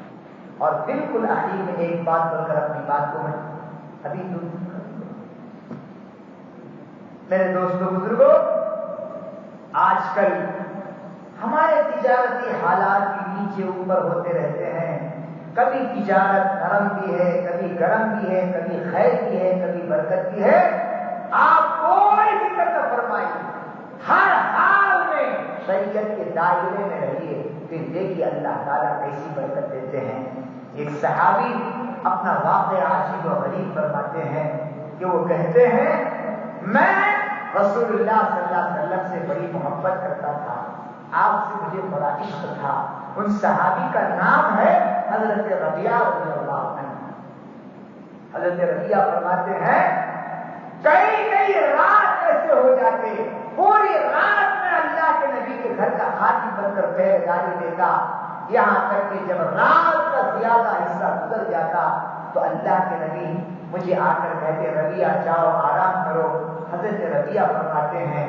اور بالکل آخر میں ایک بات بول کر اپنی بات کو میں ابھی میرے دوستوں بزرگوں، آج کل ہمارے تجارتی حالات بھی نیچے اوپر ہوتے رہتے ہیں، کبھی تجارت نرم بھی ہے، کبھی گرم بھی ہے، کبھی خیر بھی ہے، کبھی برکت بھی ہے۔ آپ کوئی فکر نہ فرمائیے، ہر حال میں شریعت کے دائرے میں رہیے، پھر دیکھیے اللہ تعالیٰ کیسی برکت دیتے ہیں۔ ایک صحابی اپنا واقعہ عجیب و غریب فرماتے ہیں کہ وہ کہتے ہیں میں رسول اللہ صلی اللہ علیہ وسلم سے بڑی محبت کرتا تھا، آپ سے مجھے بڑا عشق تھا۔ ان صحابی کا نام ہے حضرت ربیعہ رضی اللہ عنہ۔ حضرت ربیعہ فرماتے ہیں کئی رات ایسے ہو جاتے، پوری رات میں اللہ کے نبی کے گھر کا خادم بن کر پہرےداری دیتا، یہاں تک کہ جب رات کا زیادہ حصہ گزر جاتا تو اللہ کے نبی مجھے آ کر کہتے ربیعہ جاؤ آرام کرو۔ حضرت ربیعہ فرماتے ہیں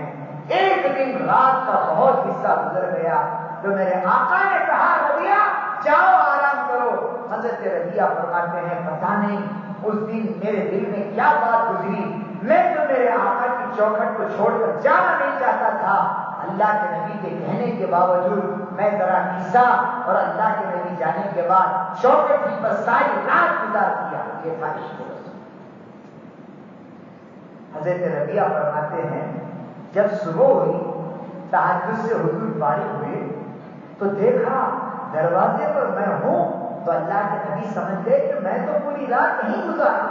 ایک دن رات کا بہت حصہ گزر گیا تو میرے آقا نے کہا ربیعہ جاؤ آرام کرو۔ حضرت ربیعہ فرماتے ہیں پتہ نہیں اس دن میرے دل میں کیا بات گزری، میں تو میرے آقا کی چوکھٹ کو چھوڑ کر جانا نہیں چاہتا تھا، اللہ کے نبی کے کہنے کے باوجود میں ذرا کھسا اور اللہ کے نبی جانے کے بعد چوکھٹ ہی پر ساری رات گزار دیا۔ یہ تھا عشق رسول۔ حضرت ربیعہ فرماتے ہیں جب صبح ہوئی تہجد سے حضور فارغ ہوئے تو دیکھا دروازے پر میں ہوں تو اللہ کے نبی سمجھ گئے کہ میں تو پوری رات نہیں گزارا۔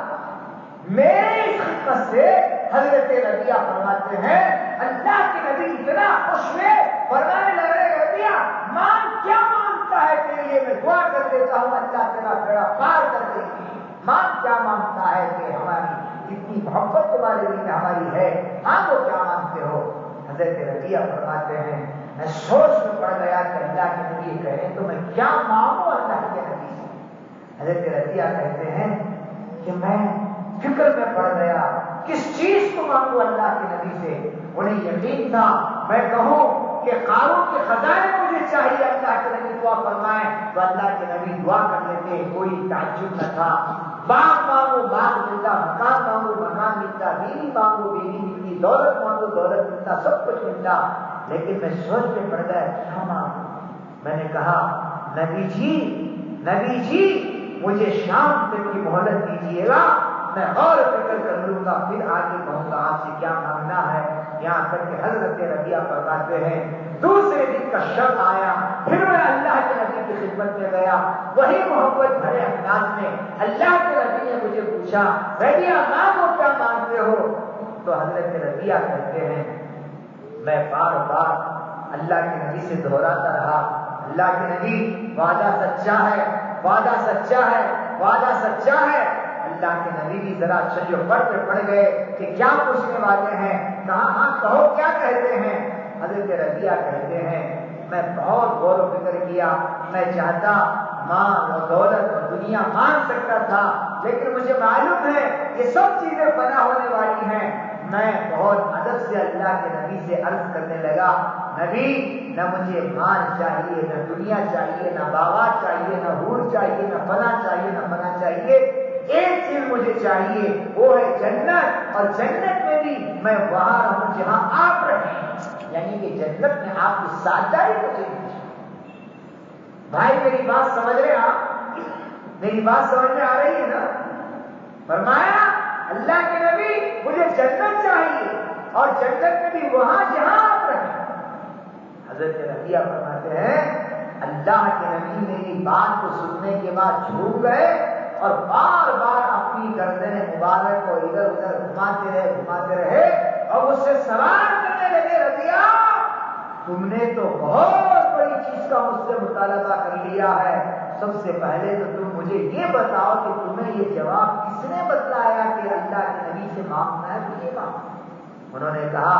میرے اس خدمت سے حضرت ربیعہ فرماتے ہیں اللہ کے نبی اتنا خوش ہوئے، فرمانے لگے ربیعہ مان کیا مانگتا ہے تیرے لیے میں دعا کر دیتا ہوں اللہ تیرا بیڑا پار کر دے گی، مان کیا مانگتا ہے کہ ہماری اتنی محبت تمہارے لیے ہماری ہے، مانگو کیا مانگتے ہو۔ حضرت ربیعہ فرماتے ہیں میں سوچ میں پڑ گیا کہ اللہ کے نبی کہیں تو میں کیا مانگوں اللہ کے نبی سے۔ حضرت ربیعہ کہتے ہیں کہ میں فکر میں پڑ گیا کس چیز کو مانگوں اللہ کے نبی سے۔ انہیں یقین تھا میں کہوں کہ قارون کے خزانے مجھے چاہیے اللہ کے نبی دعا فرمائیں تو اللہ کے نبی دعا کر لیتے، کوئی تعجب نہ تھا۔ باغ مانگو باغ ملتا، مکان مانگو مکان ملتا، بیوی مانگو بیوی ملتی، دولت مانگو دولت ملتا، سب کچھ ملتا۔ لیکن میں سوچ میں پڑ گیا کیا مانگوں۔ میں نے کہا نبی جی مجھے شام تک کی مہلت دیجیے گا، میں غور و فکر کر لوں گا پھر آگے کہوں گا آپ سے کیا مانگنا ہے۔ یہاں تک کہ حضرت ربیعہ فرماتے ہیں دوسرے دن کا شب آیا، پھر میں اللہ کے نبی کی خدمت میں گیا، وہی محبت بھرے انداز میں اللہ کے نبی نے مجھے پوچھا ربیعہ مانگو کیا مانگتے ہو؟ تو حضرت ربیعہ کہتے ہیں میں بار بار اللہ کے نبی سے دہراتا رہا، اللہ کے نبی وعدہ سچا ہے، وعدہ سچا ہے، وعدہ سچا ہے۔ اللہ کے نبی بھی ذرا شجر پڑ گئے کہ کیا پوچھنے والے ہیں، کہا ہاں کہو کیا کہتے ہیں۔ حضرت ربیہ کہتے ہیں میں بہت غور و فکر کیا، میں چاہتا مال اور دولت اور دنیا مان سکتا تھا، لیکن مجھے معلوم ہے یہ سب چیزیں فنا ہونے والی ہیں۔ میں بہت ادب سے اللہ کے نبی سے عرض کرنے لگا، نبی نہ مجھے مال چاہیے، نہ دنیا چاہیے، نہ باغات چاہیے، نہ حور چاہیے، نہ فنا چاہیے، نہ فنا چاہیے، ایک چیز مجھے چاہیے وہ ہے جنت، اور جنت میں بھی میں وہاں رہوں جہاں آپ رہیں، یعنی کہ جنت میں آپ کی سادگی مجھے نہیں۔ بھائی میری بات سمجھ رہے آپ؟ میری بات سمجھ میں آ رہی ہے نا؟ فرمایا اللہ کے نبی مجھے جنت چاہیے، اور جنت میں بھی وہاں جہاں آپ رہیں۔ حضرت ربیہ فرماتے ہیں اللہ کے نبی میری بات کو سننے کے بعد جھوم گئے اور بار بار اپنی گردن مبارک کو ادھر ادھر گھماتے رہے اور اس سے سوال کرنے لگے، ربیہ تم نے تو بہت بڑی چیز کا مجھ سے مطالبہ کر لیا ہے، سب سے پہلے تو تم مجھے یہ بتاؤ کہ تمہیں یہ جواب کس نے بتلایا کہ اللہ کے نبی سے مانگنا ہے تجھے مانگ۔ انہوں نے کہا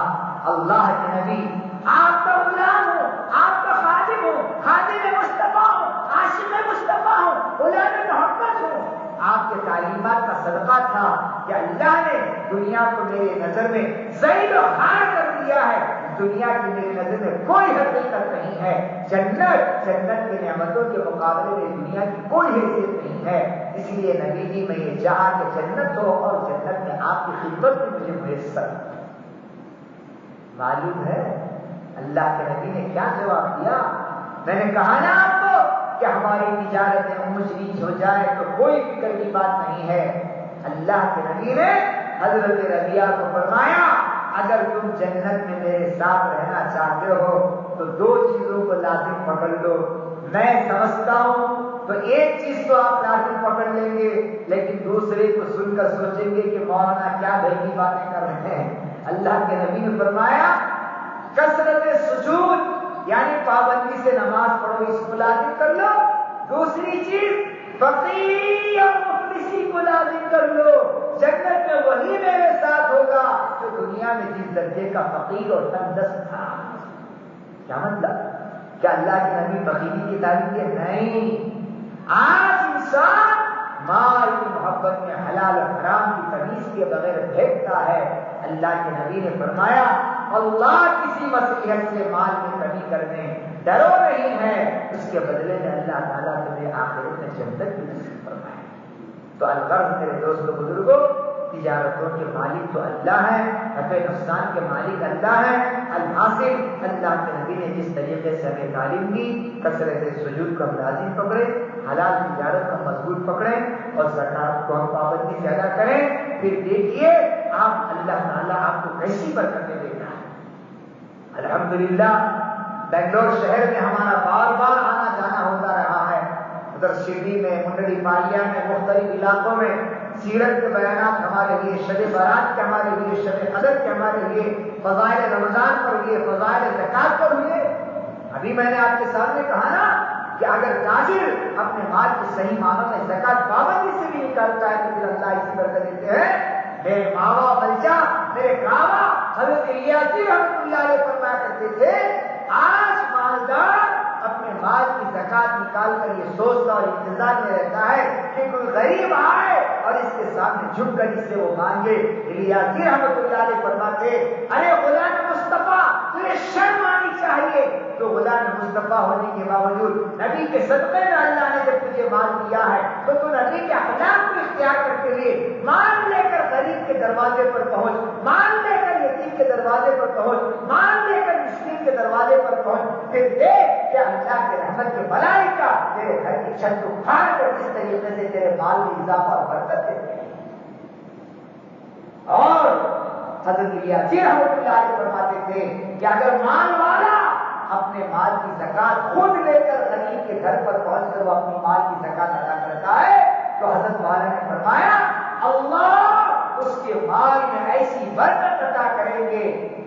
اللہ کے نبی آپ کا غلام ہوں، آپ کا خادم ہوں، خادم مصطفیٰ ہوں، عاشق مصطفیٰ ہوں، غلام محمد ہوں۔ آپ کے تعلیمات کا صدقہ تھا کہ اللہ نے دنیا کو میرے نظر میں ذلیل و خوار کر دیا ہے، دنیا کی میری نظر میں کوئی حقیقت نہیں ہے، جنت کی نعمتوں کے مقابلے میں دنیا کی کوئی حیثیت نہیں ہے، اس لیے نبی جی میں یہ چاہا کہ جنت ہو اور جنت میں آپ کی خدمت بھی مجھے میسر۔ معلوم ہے اللہ کے نبی نے کیا جواب دیا؟ میں نے کہا نا آپ کو کہ ہماری تجارت میں اونچ نیچ ہو جائے تو کوئی فکر کی بات نہیں ہے۔ اللہ کے نبی نے حضرت ربیہ کو فرمایا اگر تم جنت میں میرے ساتھ رہنا چاہتے ہو تو دو چیزوں کو لازم پکڑ لو۔ میں سمجھتا ہوں تو ایک چیز تو آپ لازم پکڑ لیں گے، لیکن دوسرے کو سن کر سوچیں گے کہ مولانا کیا بھئی باتیں کر رہے ہیں۔ اللہ کے نبی نے فرمایا کثرت سجود یعنی پابندی سے نماز پڑھو، اس کو لازم کر لو۔ دوسری چیز فقیر اور مفلسی کو لازم کر لو، جنت میں وہی میرے ساتھ ہوگا جو دنیا میں جس درجے کا فقیر اور تنگ دست تھا۔ کیا مطلب؟ کیا اللہ کے نبی فقیری کی تعلیم دے؟ نہیں۔ آج انسان مال کی محبت میں حلال اور حرام کی تمیز کے بغیر بھیگتا ہے۔ اللہ کے نبی نے فرمایا اللہ کسی مصلحت سے مال میں کمی کرنے ڈرو نہیں ہے، اس کے بدلے میں اللہ تعالیٰ تمہیں آخرت میں جنت کی نصیب فرمائے۔ تو الغرض میرے دوستوں بزرگوں، تجارتوں کے مالک تو اللہ ہے، نفع نقصان کے مالک اللہ ہے۔ الحاصل اللہ کے نبی نے جس طریقے سے ہمیں تعلیم دی، کثرت سجود کو ہم لازم پکڑیں، حلال تجارت کو مضبوط پکڑیں اور زکات کو ہم پابندی سے ادا کریں، پھر دیکھیے آپ اللہ تعالیٰ آپ کو کیسی برکتیں دیتا ہے۔ الحمدللہ بنگلور شہر میں ہمارا بار بار آنا جانا ہوتا رہا ہے، ادھر شرڈی میں، منڈلی پالیا میں، مختلف علاقوں میں سیرت کے بیانات ہمارے لیے، شب برات کے ہمارے لیے، شب قدر کے ہمارے لیے، فضائل رمضان پر ہوئے، فضائل زکات پر ہوئے۔ ابھی میں نے آپ کے سامنے کہا نا کہ اگر تاجر اپنے مال کے صحیح معنوں میں زکات پابندی سے بھی نکالتا ہے تو پھر اللہ اسی برکت دیتے ہیں۔ میرے ماوا ملجا، میرے کعبہ حضرت الیاسی رحمۃ اللہ علیہ فرمایا کرتے تھے آج مالدار اپنے مال کی زکات نکال کر یہ سوچتا اور انتظار میں رہتا ہے کہ کوئی غریب آئے اور اس کے سامنے جھک کر اس سے وہ مانگے۔ الیاسی رحمۃ اللہ علیہ فرماتے ارے غلام مصطفیٰ تجھے شرم آنی چاہیے، تو غلام مصطفیٰ ہونے کے باوجود نبی کے صدقے میں اللہ نے جب تجھے مال دیا ہے تو تو نبی کے اخلاق کو اختیار کرتے ہوئے مال لے کر غریب کے دروازے پر پہنچ، مال لے کر یتیم کے دروازے پر پہنچ، مال لے کر مسکین کے دروازے پر پہنچ، پھر دیکھ کہ اللہ کے رحمت کے بلائی کا تیرے گھر کی چھت کو پھاڑ کر کس طریقے سے تیرے مال میں اضافہ اور برکت دیتے ہیں۔ اور حضرت الیاسی رحمۃ اللہ علیہ فرماتے تھے کہ اگر مال والا اپنے مال کی زکات خود لے کر غریب کے گھر پر پہنچ کر وہ اپنی مال کی زکات ادا کرتا ہے تو حضرت والا نے فرمایا اللہ اس کے مال میں ایسی برکت عطا کریں گے،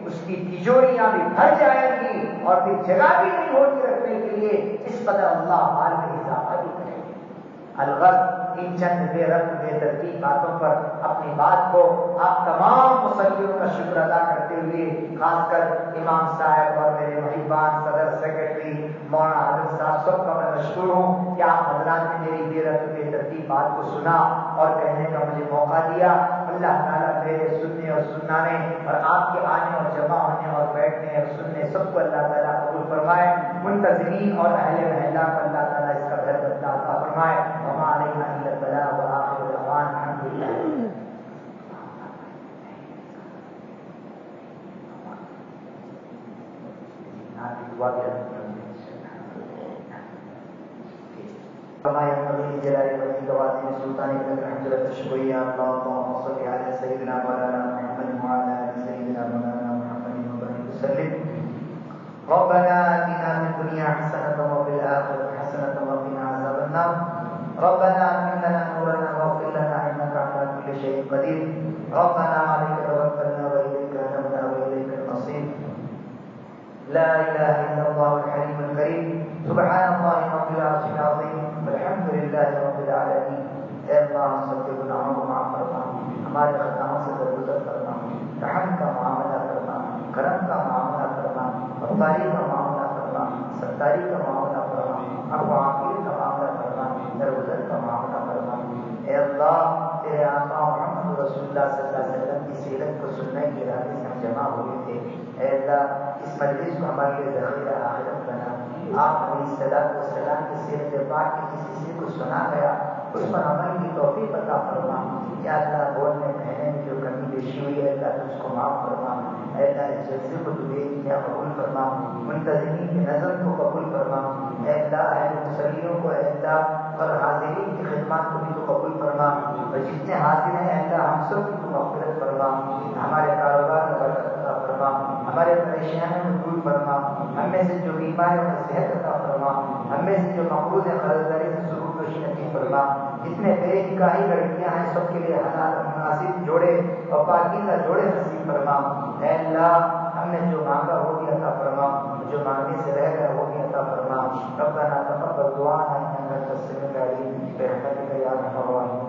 اس کی تجوریاں بھی بھر جائیں گی اور پھر جگہ بھی نہیں ہوگی رکھنے کے لیے، اس قدر اللہ مال میں اضافہ بھی کریں گے۔ الغرض ان چند بے رنگ بے ترتیب باتوں پر اپنی بات کو آپ تمام مصلیوں کا شکر ادا کرتے ہوئے، خاص کر امام صاحب اور میرے محبان صدر سیکرٹری مولانا عادل صاحب، سب کا میں مشکور ہوں کہ آپ حضرات نے میری بے رنگ بے ترتیب بات کو سنا اور کہنے کا مجھے موقع دیا۔ اللہ تعالیٰ میرے سننے اور سنانے اور آپ کے آنے اور جمع ہونے اور بیٹھنے اور سننے سب کو اللہ تعالیٰ قبول فرمائے۔ منتظمین اور اہل محلہ کو اللہ تعالیٰ اس کا گھر بدلا عطا فرمائے۔ وما علینا الا البلاغ وآخر دعوانا الحمد للہ۔ فرمایا نبی جلال ولی قواسم سلطان ابن حضرت شکریہ اللهم صل علی سیدنا مولانا محمد وعلى ال سیدنا مولانا محمد وبارک وسلم۔ ربنا آتنا في الدنيا حسنة وفي الآخرة حسنة وقنا عذاب النار۔ ربنا آتنا لنا نورنا واغفر لنا إنك على كل شيء قدير۔ ربنا عليك توكلنا وإليك أنبنا وإليك المصير۔ لا إله إلا الله الحليم الكريم، سبحان الله رب العرش العظيم، والحمد لله رب العالمين۔ اے اللہ سب کے گناہوں کو معاف فرما، ہمارے خطاؤں سے درگزر فرما، رحم کا معاملہ فرما، کرم کا معاملہ فرما، غفاری کا معاملہ فرما، ستاری کا معاملہ فرما، عفو عافیت کا معاملہ فرما، درگزر کا معاملہ فرما۔ اے اللہ تیرے آقا محمد رسول اللہ صلی اللہ علیہ وسلم کی سیرت کو سننے کے ارادے سے ہم جمع ہوئے تھے۔ اے اللہ اس مجلس کو ہمارے لیے ذخیرہ آخرت بنا۔ آپ علیہ الصلوۃ والسلام کی سیرت پاک کی کسی سے کو سنا گیا، اس پر عمل کی توفیق عطا فرما۔ یا اللہ بولنے کہنے میں جو کمی بیشی ہوئی ہے اللہ اس کو معاف فرما۔ اے اللہ اس جلسے کو تو دیکھ لیا قبول فرما، منتظمین کی نظر کو قبول فرما۔ اے اللہ اہل مصلیوں کو، اے اللہ اور حاضرین کی خدمات کو بھی تو قبول فرما، اور جتنے حاضر ہیں اے اللہ ہم سب کی تو مغفرت فرما۔ ہمارے کاروبار میں برکت عطا فرما، ہمارے پریشانیوں میں دور فرما، ہم میں سے جو بیمار ہیں صحت عطا فرما، ہم میں سے جو مقروض ہیں قرض داری سے ضرور روشی نصیب فرما۔ جتنے بے نکاحی لڑکیاں ہیں سب کے لیے حلال مناسب جوڑے اور پاکیزہ جوڑے نصیب فرما۔ اے اللہ ہم نے جو مانگا وہ بھی عطا فرما، جو مانگنے سے رہ گئے وہ بھی عطا فرما۔ ربنا تقبل دعانا انك انت السميع العليم برحمتك يا ارحم الراحمين۔